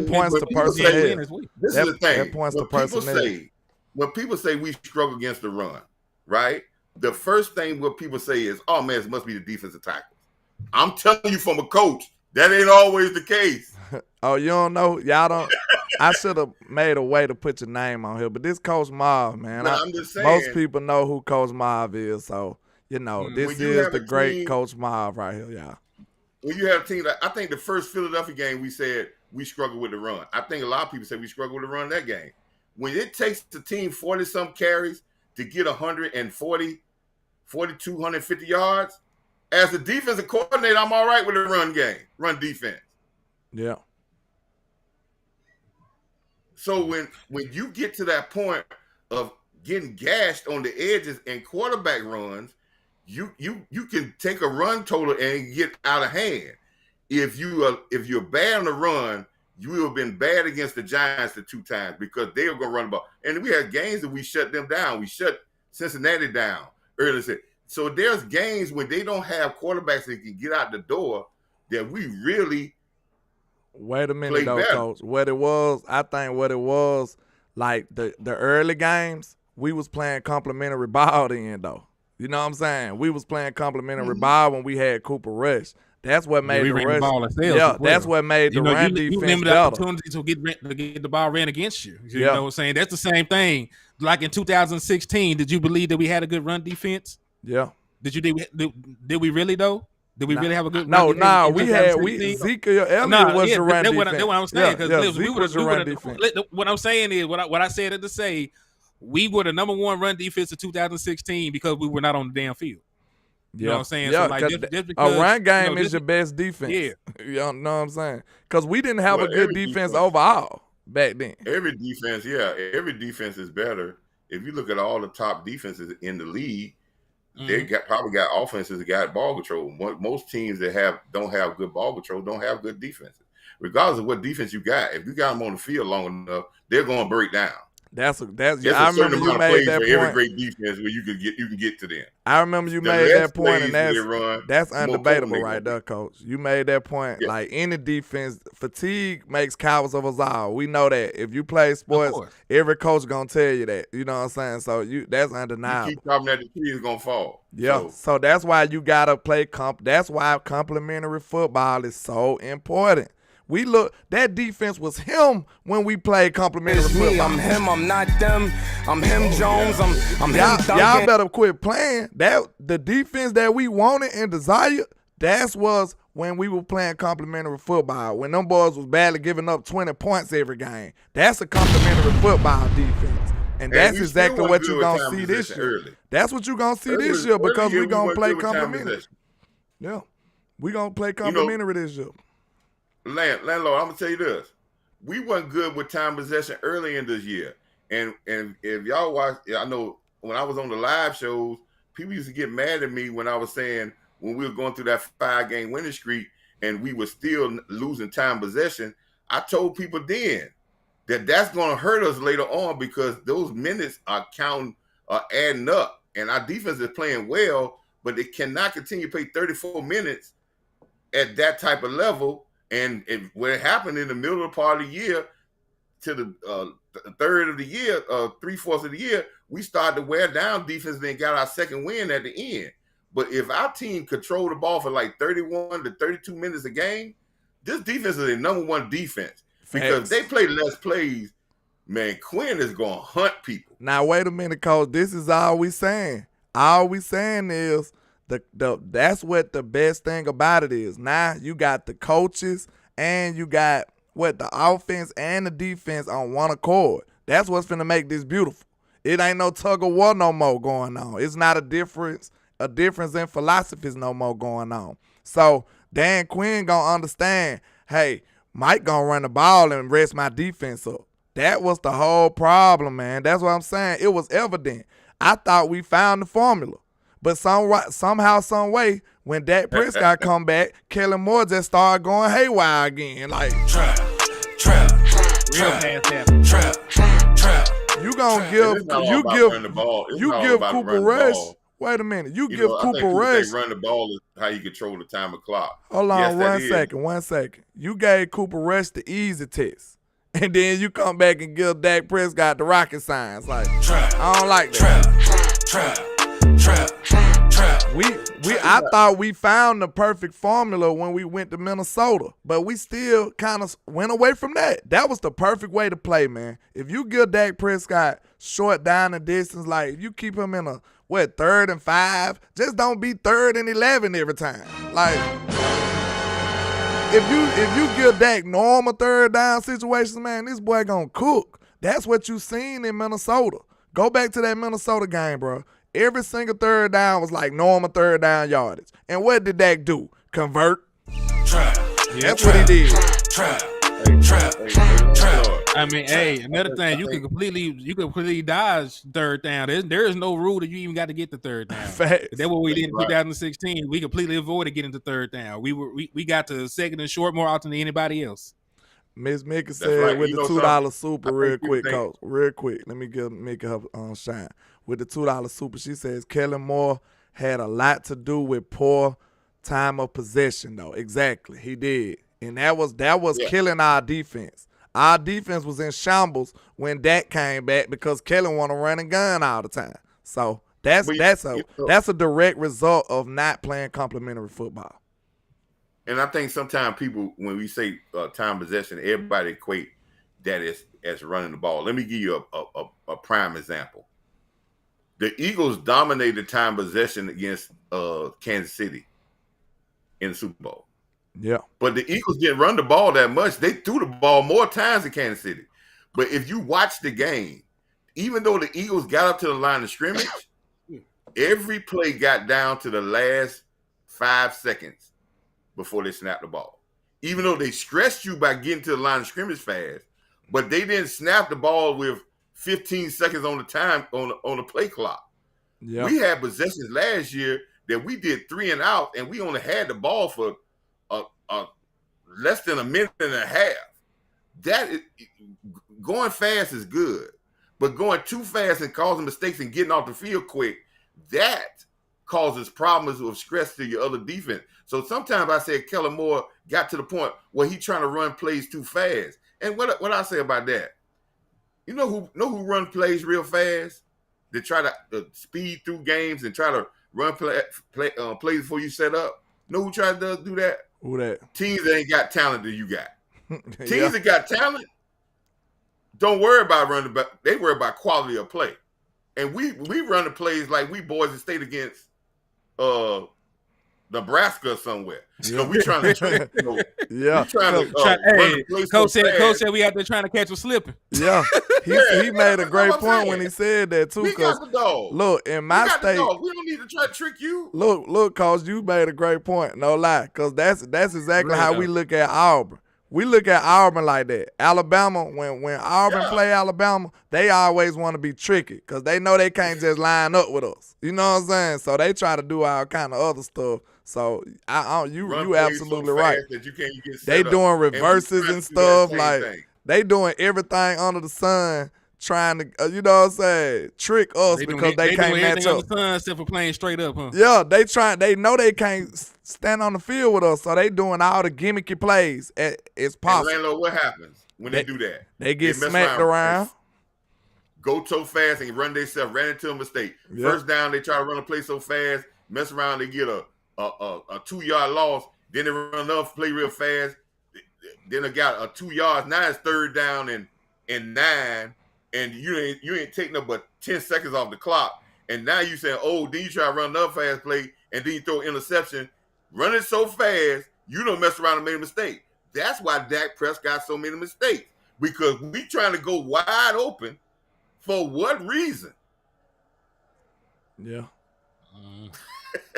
points to personnel. This is the thing. That points to personnel. When people say we struggle against the run, right? The first thing what people say is, oh man, it must be the defensive tackles. I'm telling you from a coach, that ain't always the case. Oh, you don't know? Y'all don't. I should have made a way to put your name on here, but this Coach Marv, man. I'm just saying, most people know who Coach Marv is, so this is the great Coach Marv right here, y'all. When you have a team, I think the first Philadelphia game we said we struggle with the run. I think a lot of people say we struggle with the run that game. When it takes the team 40-some carries to get 140, 42, 150 yards, as a defensive coordinator, I'm all right with the run defense. Yeah. So when you get to that point of getting gashed on the edges and quarterback runs, you can take a run total and get out of hand. If you're bad on the run, you have been bad against the Giants the 2 times because they were going to run the ball. And we had games that we shut them down. We shut Cincinnati down earlier. So there's games when they don't have quarterbacks that can get out the door that we really wait a minute though, Coach. I think what it was, like the early games, we was playing complimentary ball then though. You know what I'm saying? We was playing complimentary ball when we had Cooper Rush. That's what made the rush. That's what made the run defense you limited better. Opportunity to get the ball ran against you. You know what I'm saying? That's the same thing. Like in 2016, did you believe that we had a good run defense? Yeah. Did we really though? Did we really have a good run defense? Zeke Elliott was the run defense. That's what I'm saying. Because what I'm saying is what I said to say. We were the number 1 run defense in 2016 because we were not on the damn field. You know what I'm saying? Yeah, so like just because, a run game is your best defense. Yeah. You know what I'm saying? Because we didn't have a good defense overall back then. Every defense is better. If you look at all the top defenses in the league, they probably got offenses that got ball control. Most teams that don't have good ball control don't have good defenses. Regardless of what defense you got, if you got them on the field long enough, they're going to break down. I remember you made that point. Every great defense where you can get to them. I remember you made that point, and that's undebatable right there, Coach. You made that point. Yeah. Like any defense, fatigue makes cowards of us all. We know that. If you play sports, every coach gonna tell you that. You know what I'm saying? So that's undeniable. You keep talking that the tree is gonna fall. Yeah. So that's why you gotta play that's why complimentary football is so important. That defense was him when we played complimentary football. I'm him, I'm not them. I'm him, Jones. I'm him, Duncan. Y'all better quit playing. The defense that we wanted and desired, that was when we were playing complimentary football. When them boys was badly giving up 20 points every game. That's a complimentary football defense. And that's exactly what you're going to see this year. That's what you're going to see this year because we're going to play complimentary. Yeah. We're going to play complimentary this year. Landlord, I'm gonna tell you this. we weren't good with time possession early in this year. And if y'all watch, I know when I was on the live shows, people used to get mad at me when I was saying when we were going through that 5-game winning streak and we were still losing time possession. I told people then that that's going to hurt us later on because those minutes are adding up. And our defense is playing well, but it cannot continue to play 34 minutes at that type of level. And when it happened in the middle of the part of the year to the third of the year, 3/4 of the year, we started to wear down defense and then got our second win at the end. But if our team controlled the ball for like 31 to 32 minutes a game, this defense is the number one defense. Because if they play less plays, man, Quinn is going to hunt people. Now, wait a minute, Coach. This is all we saying. All we saying is that's what the best thing about it is. Now, you got the coaches and you got the offense and the defense on one accord. That's what's finna make this beautiful. It ain't no tug of war no more going on. It's not a difference in philosophies no more going on. So Dan Quinn gonna understand, hey, Mike gonna run the ball and rest my defense up. That was the whole problem, man. That's what I'm saying. It was evident. I thought we found the formula. But somehow, some way, when Dak Prescott come back, Kellen Moore just started going haywire again. Like, trap. You gonna give Cooper Rush. Wait a minute. You give Cooper Rush. Run the ball is how you control the time of clock. Hold on, one second. You gave Cooper Rush the easy test. And then you come back and give Dak Prescott the rocket signs. Like, I don't like that. I thought we found the perfect formula when we went to Minnesota, but we still kind of went away from that. That was the perfect way to play, man. If you give Dak Prescott short down the distance, like if you keep him in a 3rd and 5, just don't be 3rd and 11 every time. Like if you give Dak normal 3rd down situations, man, this boy gonna cook. That's what you seen in Minnesota. Go back to that Minnesota game, bro. Every single 3rd down was like normal 3rd down yardage. And what did Dak do? Convert. That's what he did. I mean, hey, another thing, you can completely dodge 3rd down. There is no rule that you even got to get the 3rd down. Facts. That's what we did in 2016. We completely avoided getting to 3rd down. We got to 2nd and short more often than anybody else. Miss Micah said with the $2 super real quick, Coach. Real quick. Let me give Micah her shine. With the $2 super, she says Kellen Moore had a lot to do with poor time of possession, though. Exactly. He did. And that was killing our defense. Our defense was in shambles when Dak came back because Kellen want to run and gun all the time. So that's a direct result of not playing complementary football. And I think sometimes people, when we say time possession, everybody equate that as running the ball. Let me give you a prime example. The Eagles dominated time possession against Kansas City in the Super Bowl. Yeah. But the Eagles didn't run the ball that much. They threw the ball more times than Kansas City. But if you watch the game, even though the Eagles got up to the line of scrimmage, every play got down to the last 5 seconds before they snapped the ball. Even though they stressed you by getting to the line of scrimmage fast, but they didn't snap the ball with 15 seconds on the time on the play clock. Yep. We had possessions last year that we did 3 and out, and we only had the ball for less than a minute and a half. That is, going fast is good, but going too fast and causing mistakes and getting off the field quick, that causes problems with stress to your other defense. So sometimes I say Kellen Moore got to the point where he trying to run plays too fast. And what I say about that, you know who run plays real fast? They try to speed through games and try to run plays before you set up. Know who tries to do that? Who that? Teams that ain't got talent that you got. Teams that got talent don't worry about running back. They worry about quality of play. And we run the plays like we Boise State against Nebraska or somewhere. You know, we trying to Coach said we out there trying to catch him slipping. Yeah. He made a great point when he said that too. We got the dog. Look, in my state, we don't need to try to trick you. Look, Coach, you made a great point. No lie, because that's exactly how we look at Auburn. We look at Auburn like that. Alabama, when Auburn play Alabama, they always want to be tricky because they know they can't just line up with us. You know what I'm saying? So they try to do all kind of other stuff. So you absolutely right. They doing reverses and stuff like they doing everything under the sun, trying to you know what I'm saying, trick us because they can't match up. On the sun except for playing straight up, huh? Yeah, they know they can't stand on the field with us, so they doing all the gimmicky plays as possible. And Landlo, what happens when they do that? They get smacked around. Go so fast and run themselves, ran into a mistake. Yep. First down, they try to run a play so fast, mess around, they get a 2-yard loss. Then they run another play real fast. Then they got a 2 yards. Now it's third down and 9, and you ain't taking up but 10 seconds off the clock. And now you saying, then you try to run another fast play, and then you throw interception. Running so fast, you don't mess around and make a mistake. That's why Dak Prescott so many mistakes, because we trying to go wide open. For what reason? Yeah.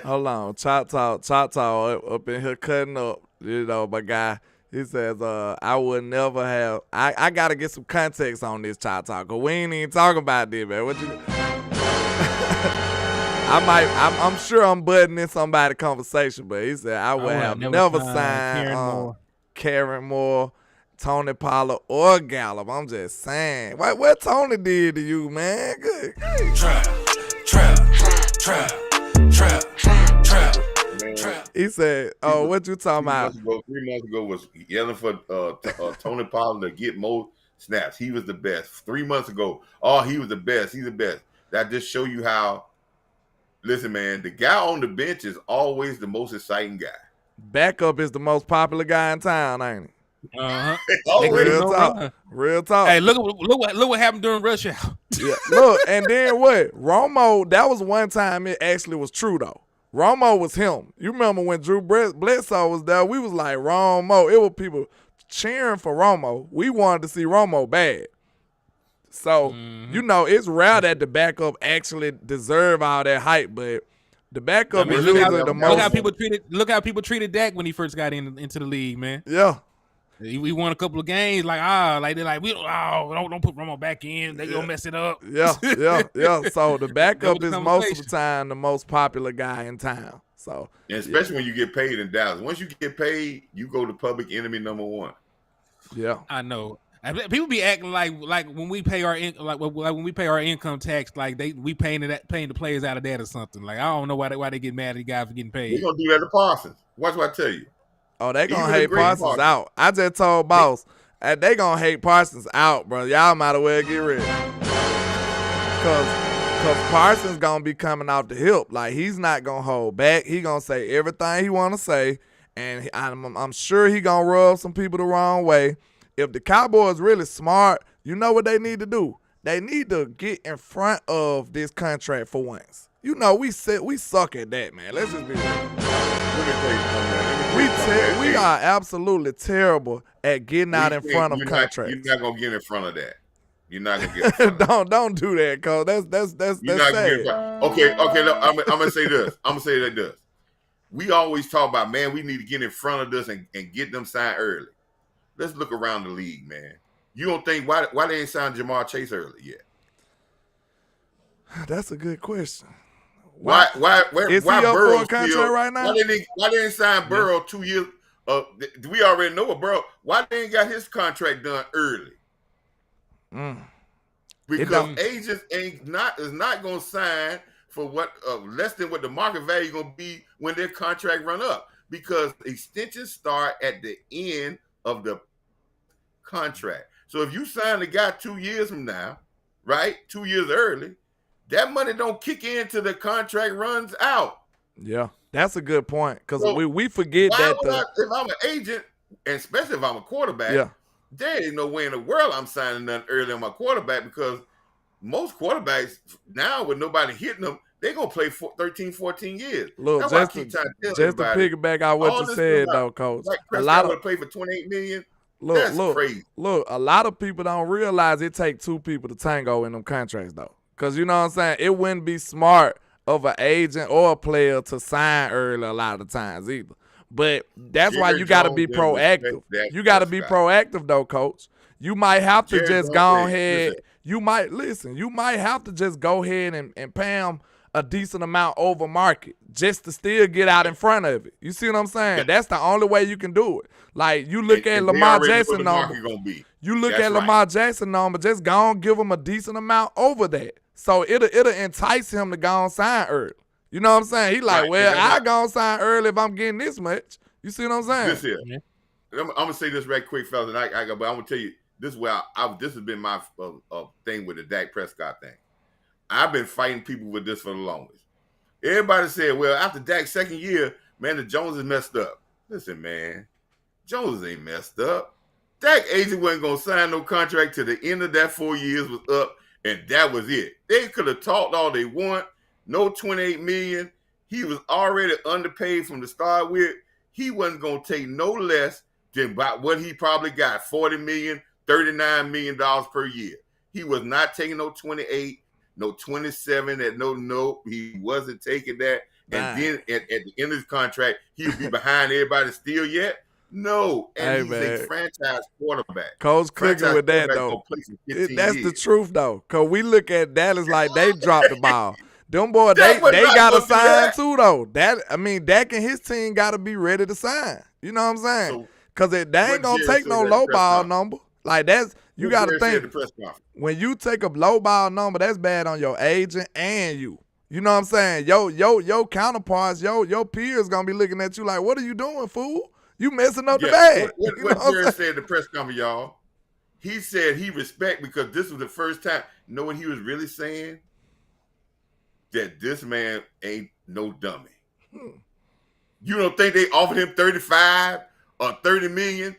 Hold on. Choctaw up in here cutting up. You know, my guy, he says, I would never have. I got to get some context on this Choctaw, because we ain't even talking about this, man. What you I'm sure I'm butting in somebody's conversation, but he said I would have never signed Karen Moore, Tony Pollard, or Gallup. I'm just saying. What Tony did to you, man? Good. Trap. He said, what you talking about? 3 months ago was yelling for Tony Pollard to get more snaps. He was the best. 3 months ago, he was the best. He's the best. That just show you how. Listen, man, the guy on the bench is always the most exciting guy. Backup is the most popular guy in town, ain't he? Real talk. Hey, look what happened during rush hour. Yeah, look, and then what? Romo, that was one time it actually was true, though. Romo was him. You remember when Drew Bledsoe was there, we was like, Romo. It was people cheering for Romo. We wanted to see Romo bad. So, you know, it's rare that the backup actually deserve all that hype, but the backup is usually the most. Look how people treated Dak when he first got into the league, man. Yeah. We won a couple of games, don't put Romo back in. They gonna mess it up. Yeah. So the backup is most of the time the most popular guy in town. So, and especially when you get paid in Dallas. Once you get paid, you go to public enemy number one. Yeah, I know. People be acting like when we pay our when we pay our income tax, like we paying the players out of that or something. Like I don't know why they get mad at the guy for getting paid. We're gonna do that to Parsons. Watch what I tell you. Oh, they gonna hate Parsons out. I just told Boss, they gonna hate Parsons out, bro. Y'all might as well get ready. Cause Parsons gonna be coming off the hip. Like he's not gonna hold back. He gonna say everything he wanna say, and I'm sure he gonna rub some people the wrong way. If the Cowboys really smart, you know what they need to do? They need to get in front of this contract for once. You know, we suck at that, man. Let's just be real. We are absolutely terrible at getting out in front of contracts. You're not gonna get in front of that. You're not gonna get in front of that. Don't do that, cause that's sad. Okay. Look, I'm gonna say this. I'm gonna say like this. We always talk about, man, we need to get in front of this and get them signed early. Let's look around the league, man. You don't think why they ain't signed Jamar Chase early yet? That's a good question. Why is he up for a contract right now? Why they ain't signed Burrow 2 years? We already know what Burrow. Why they ain't got his contract done early? Because agents is not gonna sign for what less than what the market value gonna be when their contract run up. Because extensions start at the end of the contract. So if you sign the guy 2 years from now, right, 2 years early, that money don't kick in till the contract runs out. Yeah, that's a good point because we forget that. If I'm an agent, and especially if I'm a quarterback, there ain't no way in the world I'm signing nothing early on my quarterback because most quarterbacks now with nobody hitting them, they're going to play 13, 14 years. Look, just to piggyback on what you said, though, Coach. Like Prescott would play for $28 million. That's crazy. Look, a lot of people don't realize it takes two people to tango in them contracts, though. Because you know what I'm saying? It wouldn't be smart of an agent or a player to sign early a lot of times either. But that's why Jerry you got to Jones be didn't respect proactive. Dak You got to be Prescott. proactive though, coach. You might have to Jerry just Jones, go hey, ahead. listen. You might have to just go ahead and pay him a decent amount over market just to still get out in front of it. You see what I'm saying? Yeah. That's the only way you can do it. Like you look at And Lamar they already know Jackson the number. market gonna be. You look That's at right. Lamar Jackson number, just go on, give him a decent amount over that. So it'll entice him to go on sign early. You know what I'm saying? He like, Right, well, and that's I not- go on sign early if I'm getting this much. You see what I'm saying? This here. I'm gonna say this right quick, fellas, but I'm gonna tell you this is where this has been my thing with the Dak Prescott thing. I've been fighting people with this for the longest. Everybody said, well, after Dak's second year, man, the Joneses messed up. Listen, man, Jones ain't messed up. Dak agent wasn't gonna sign no contract till the end of that 4 years was up, and that was it. They could have talked all they want. No $28 million. He was already underpaid from the start with. He wasn't gonna take no less than about what he probably got, $40 million, $39 million per year. He was not taking no 28, no 27. Nope. He wasn't taking that. And then at the end of his contract, he'll be behind everybody still yet. No, and he's a franchise quarterback. Coach clicking with that though. That's the truth though. Cause we look at Dallas like they dropped the ball. Them boys, they gotta sign too though. Dak and his team gotta be ready to sign. You know what I'm saying? Cause they ain't gonna take no low ball number. Like that's you gotta think when you take a low ball number, that's bad on your agent and you. You know what I'm saying? Your counterparts, your peers gonna be looking at you like, what are you doing, fool? You messing up the bag. What Jerry said at the press conference, y'all, he said he respect because this was the first time. You know what he was really saying? That this man ain't no dummy. You don't think they offered him 35 or 30 million?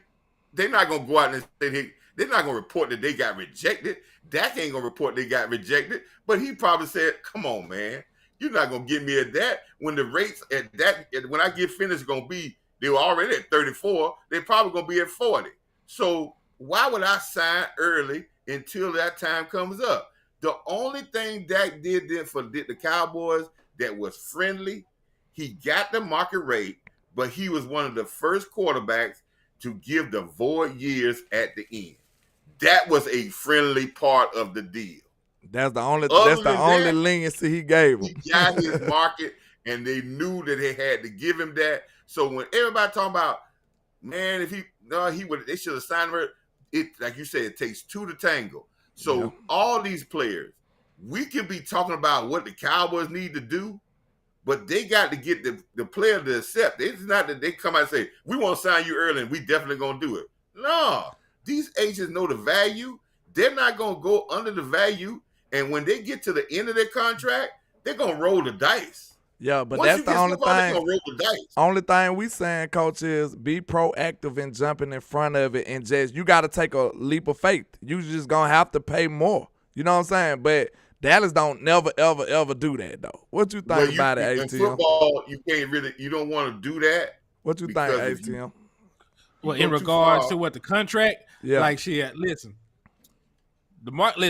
They're not gonna go out and say they're not gonna report that they got rejected. Dak ain't gonna report they got rejected, but he probably said, "Come on, man, you're not gonna get me at that when the rates at that when I get finished gonna be." They were already at 34. They're probably going to be at 40. So why would I sign early until that time comes up? The only thing Dak did then for the Cowboys that was friendly, he got the market rate, but he was one of the first quarterbacks to give the void years at the end. That was a friendly part of the deal. That's the only leniency he gave him. He got his market, and they knew that they had to give him that. So when everybody talking about, man, they should have signed her. It, like you said, it takes two to tango. So all these players, we can be talking about what the Cowboys need to do, but they got to get the player to accept. It's not that they come out and say, we want to sign you early and we definitely going to do it. No, these agents know the value. They're not going to go under the value. And when they get to the end of their contract, they're going to roll the dice. Yeah, but Once that's the only thing. Roll the dice. Only thing we saying, coach, is be proactive in jumping in front of it and just you got to take a leap of faith. You just gonna have to pay more. You know what I'm saying? But Dallas don't never ever ever do that though. What you think about it, ATM? In football, you don't want to do that. What you think, ATM? Well, in regards to what the contract, like shit, listen. The market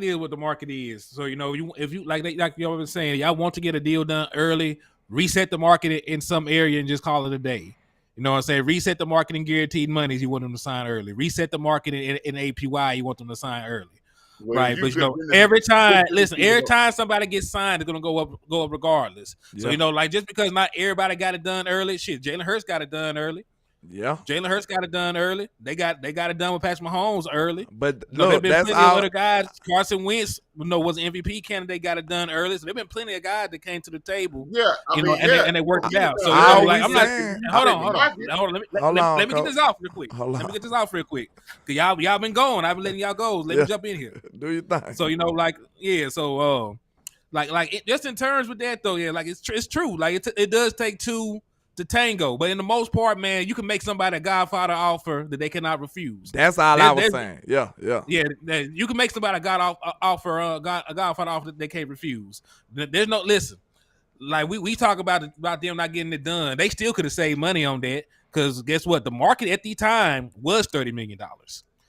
is what the market is. So if you like you always saying, y'all want to get a deal done early, reset the market in some area and just call it a day. You know what I'm saying? Reset the market in guaranteed monies. You want them to sign early. Reset the market in APY. You want them to sign early. Well, right, but every time somebody gets signed, it's gonna go up regardless. So like just because not everybody got it done early, shit, Jalen Hurts got it done early. Yeah, Jalen Hurts got it done early. They got it done with Patrick Mahomes early. But look, there's been plenty of other guys. Carson Wentz, was an MVP candidate, got it done early. So there've been plenty of guys that came to the table. Yeah, and they worked it out. So I'm not. Hold on. Let me get this off real quick. Let me get this off real quick. Cause y'all been going. I've been letting y'all go. Let me jump in here. Do your thing. So So just in terms with that though, it's true. Like it does take two to tango, but in the most part, man, you can make somebody a Godfather offer that they cannot refuse. That's all I was saying. Yeah. You can make somebody a Godfather offer that they can't refuse. There's no listen. Like we talk about them not getting it done. They still could have saved money on that because guess what? The market at the time was $30 million.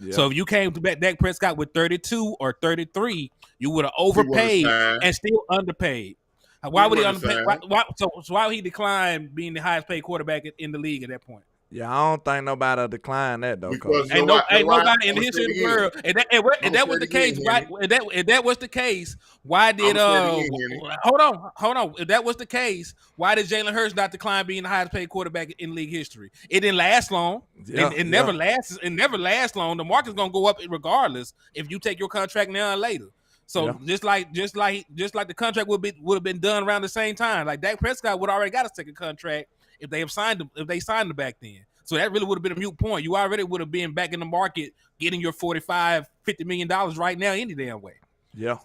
Yeah. So if you came to Dak Prescott with 32 or 33, you would have overpaid and still underpaid. Why would he on wasn't the pay? So why would he decline being the highest paid quarterback in the league at that point? Yeah, I don't think nobody will decline that though. Because Ain't nobody in the history of the world. If that was the case, why did hold on? If that was the case, why did Jalen Hurts not decline being the highest paid quarterback in league history? It didn't last long. It never lasts. It never lasts long. The market's gonna go up regardless if you take your contract now or later. So just like the contract would have been done around the same time. Like Dak Prescott would already got a second contract if they signed him back then. So that really would have been a mute point. You already would have been back in the market getting your $45-50 million right now any damn way. Yeah.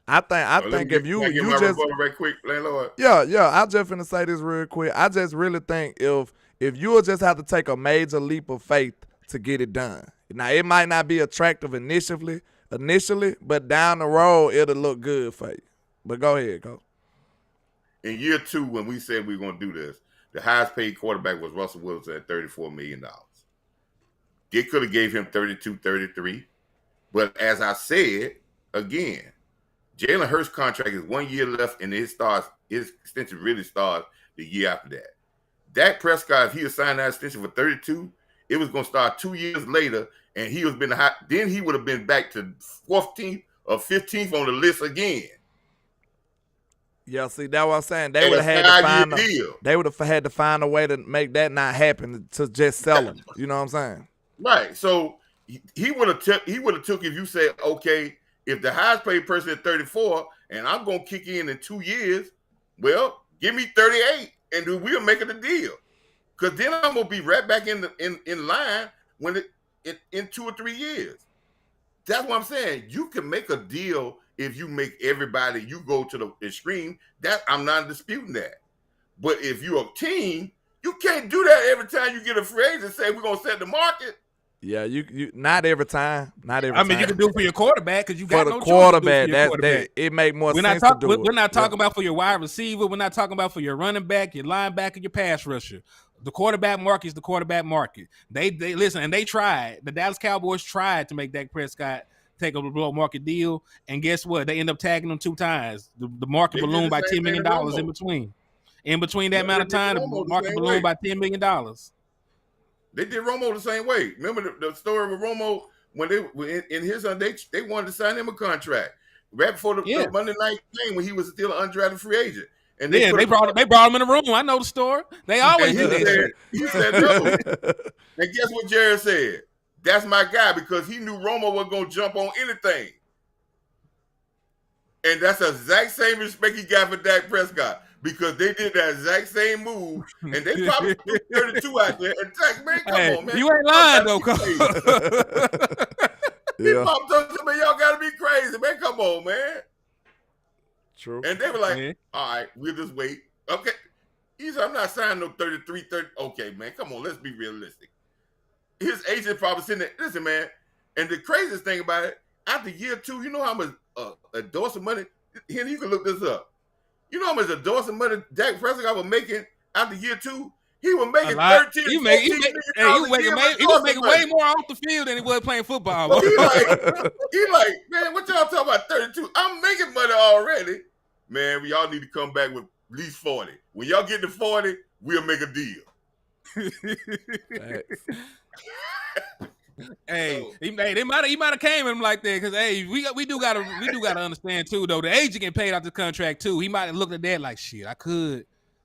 I think if you just right quick, landlord. Yeah, I just finna say this real quick. I just really think if you will just have to take a major leap of faith to get it done. Now it might not be attractive initially, but down the road it'll look good for you. But go ahead, go. In year 2, when we said we were gonna do this, the highest paid quarterback was Russell Wilson at $34 million. They could have gave him 32, 33. But as I said, again, Jalen Hurts' contract is 1 year left, and his extension really starts the year after that. Dak Prescott, if he had signed that extension for 32, it was going to start 2 years later, and he would have been back to 14th or 15th on the list again. Yeah, see, that's what I'm saying. They would have had to find a way to make that not happen to just sell him. You know what I'm saying? Right. So he would have took if you said, okay, if the highest paid person is 34 and I'm gonna kick in 2 years, well, give me 38 and we'll make it a deal. Because then I'm gonna be right back in line when in 2 or 3 years. That's what I'm saying. You can make a deal if you make everybody, you go to the extreme. That I'm not disputing that. But if you're a team, you can't do that every time you get a free agent and say we're gonna set the market. Yeah, you not every time. Not every time. I mean, you can do it for your quarterback because you got no quarterback. Choice to do for your quarterback. It make more sense to do it. We're not talking about for your wide receiver. We're not talking about for your running back, your linebacker, your pass rusher. The quarterback market is the quarterback market. They listen, and they tried. The Dallas Cowboys tried to make Dak Prescott take a below market deal, and guess what? They end up tagging them 2 times. The market ballooned by $10 million in between. In between that amount of time, the market ballooned by $10 million. They did Romo the same way. Remember the story with Romo when in his they wanted to sign him a contract right before the Monday night game when he was still an undrafted free agent. And they brought him in the room. I know the story. They always do that. He said no. And guess what Jared said? That's my guy because he knew Romo was going to jump on anything. And that's the exact same respect he got for Dak Prescott because they did that exact same move and they probably threw 32 out there. And Dak, man, come on, man. You ain't lying, though. He popped up to me, y'all got to be crazy, man. Come on, man. True. And they were like, all right, we'll just wait. Okay. He said, I'm not signing no 33, 30. Okay, man, come on, let's be realistic. His agent probably sitting there, listen, man. And the craziest thing about it, after year 2, you know how much endorsement money, Henry, you can look this up. You know how much endorsement money Dak Prescott was making after year 2? He was making 13 he was making way more off the field than he was playing football. He like, man, what y'all talking about 32? I'm making money already. Man, y'all need to come back with at least 40. When y'all get to 40, we'll make a deal. He might have came at him like that because we do gotta understand too though. The agent getting paid out the contract too. He might have looked at that like shit. I could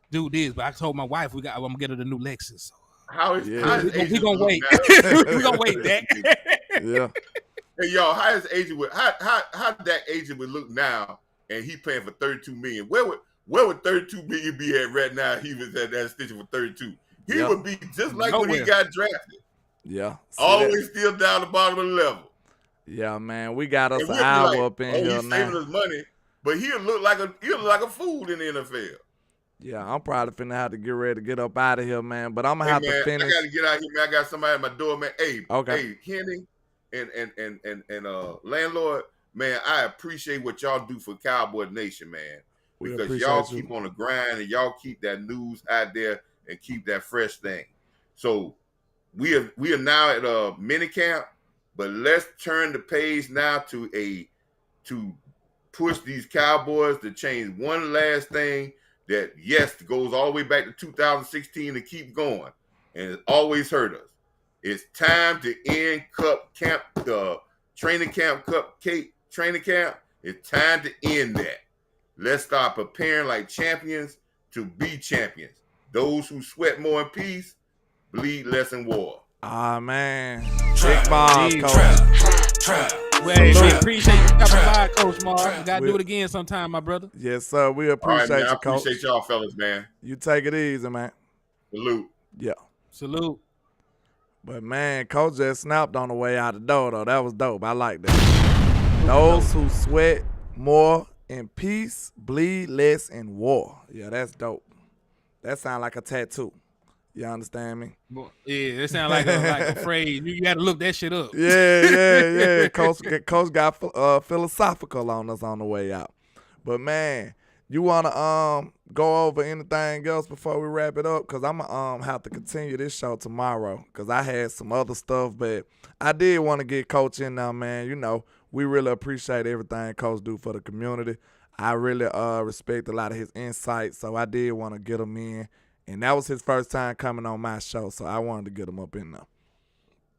do this, but I told my wife I'm gonna get her the new Lexus. We gonna wait. We gonna wait, Dak. Yeah. Hey y'all, how his agent would how that agent would look now, and he paying for $32 million? Where would $32 million be at right now? He was at that extension for 32. He would be just like when he got drafted. Yeah. Always still down the bottom of the level. Yeah, man. We got us an hour up in here he's now. Saving his money, but he'll look like a fool in the NFL. Yeah, I'm probably finna have to get ready to get up out of here, man. But I'm gonna have to finish. I gotta get out here, man. I got somebody at my door, man. Hey, Kenny and landlord, man. I appreciate what y'all do for Cowboy Nation, man. Because y'all keep on the grind and y'all keep that news out there and keep that fresh thing. So we are now at a mini camp, but let's turn the page now to push these Cowboys to change one last thing that, yes, goes all the way back to 2016 and keep going. And it's always hurt us. It's time to end Cup Camp, the training camp, training camp. It's time to end that. Let's start preparing like champions to be champions. Those who sweat more in peace, bleed less in war. Ah, man. Big balls, Coach. Wait, we appreciate you coming by, Coach Mark. You got to do it again sometime, my brother. Yes, sir. We appreciate man, you, Coach. I appreciate y'all fellas, man. You take it easy, man. Salute. Yeah. Salute. But, man, Coach just snapped on the way out the door, though. That was dope. I like that. Those who sweat more in peace, bleed less in war. Yeah, that's dope. That sounds like a tattoo. You understand me? Yeah, it sounds like a phrase. You got to look that shit up. Yeah. Coach got philosophical on us on the way out. But, man, you want to go over anything else before we wrap it up? Because I'm going to have to continue this show tomorrow because I had some other stuff. But I did want to get Coach in now, man. You know, we really appreciate everything Coach do for the community. I really respect a lot of his insights, so I did want to get him in. And that was his first time coming on my show, so I wanted to get him up in there.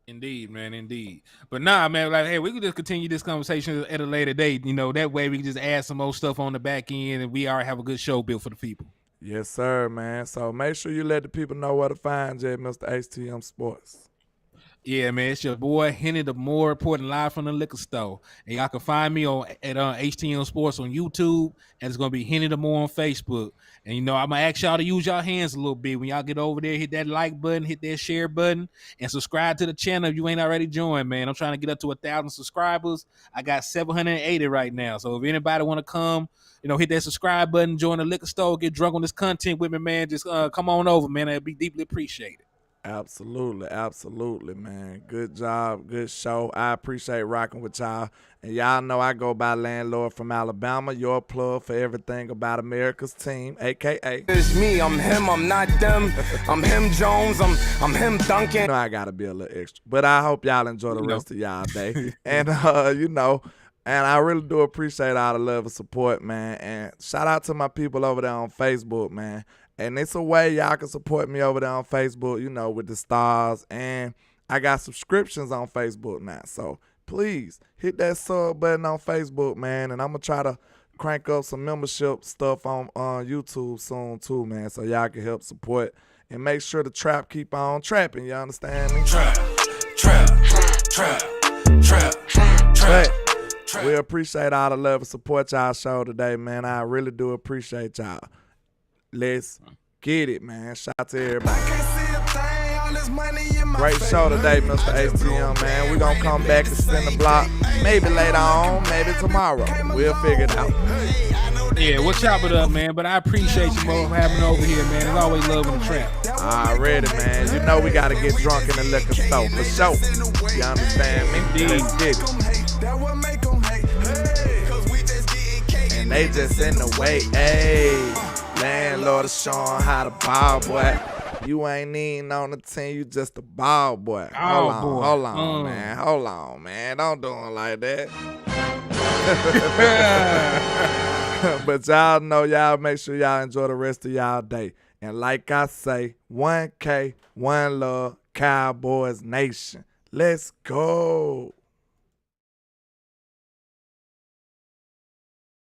Indeed, man, indeed. But nah, man, like, hey, we can just continue this conversation at a later date. You know, that way we can just add some more stuff on the back end, and we already have a good show built for the people. Yes, sir, man. So make sure you let the people know where to find you at Mr. HTM Sports. Yeah, man, it's your boy Henny the More reporting live from the liquor store. And y'all can find me at HTM Sports on YouTube, and it's going to be Henny the More on Facebook. And, you know, I'm going to ask y'all to use y'all hands a little bit. When y'all get over there, hit that like button, hit that share button, and subscribe to the channel if you ain't already joined, man. I'm trying to get up to 1,000 subscribers. I got 780 right now. So if anybody want to come, you know, hit that subscribe button, join the liquor store, get drunk on this content with me, man, just come on over, man. It'd be deeply appreciated. Absolutely, man. Good job, good show. I appreciate rocking with y'all. And y'all know I go by Landlord from Alabama, your plug for everything about America's team, a.k.a. It's me, I'm him, I'm not them. I'm him Jones, I'm him Duncan. You know I got to be a little extra. But I hope y'all enjoy the rest of y'all day. And, you know, and I really do appreciate all the love and support, man. And shout out to my people over there on Facebook, man. And it's a way y'all can support me over there on Facebook, you know, with the stars. And I got subscriptions on Facebook now. So please hit that sub button on Facebook, man. And I'm going to try to crank up some membership stuff on YouTube soon too, man. So y'all can help support and make sure the trap keep on trapping. You understand me? Trap. But we appreciate all the love and support y'all show today, man. I really do appreciate y'all. Let's get it, man. Shout out to everybody. Great show today, Mr. ATM, man. We're going to come back and spin the block. Maybe later on, maybe tomorrow. We'll figure it out. Yeah, we'll chop it up, man. But I appreciate you for having over here, man. There's always love in the trap. Already, man. You know we got to get drunk in the liquor store for sure. You understand me? Let's get it. And they just in the way, hey. Landlord is showing how to ball, boy. You ain't even on the team, you just a ball boy. Hold on, man. Hold on, man. Don't do it like that. But y'all know, y'all make sure y'all enjoy the rest of y'all day. And like I say, 1K, 1 love, Cowboys Nation. Let's go.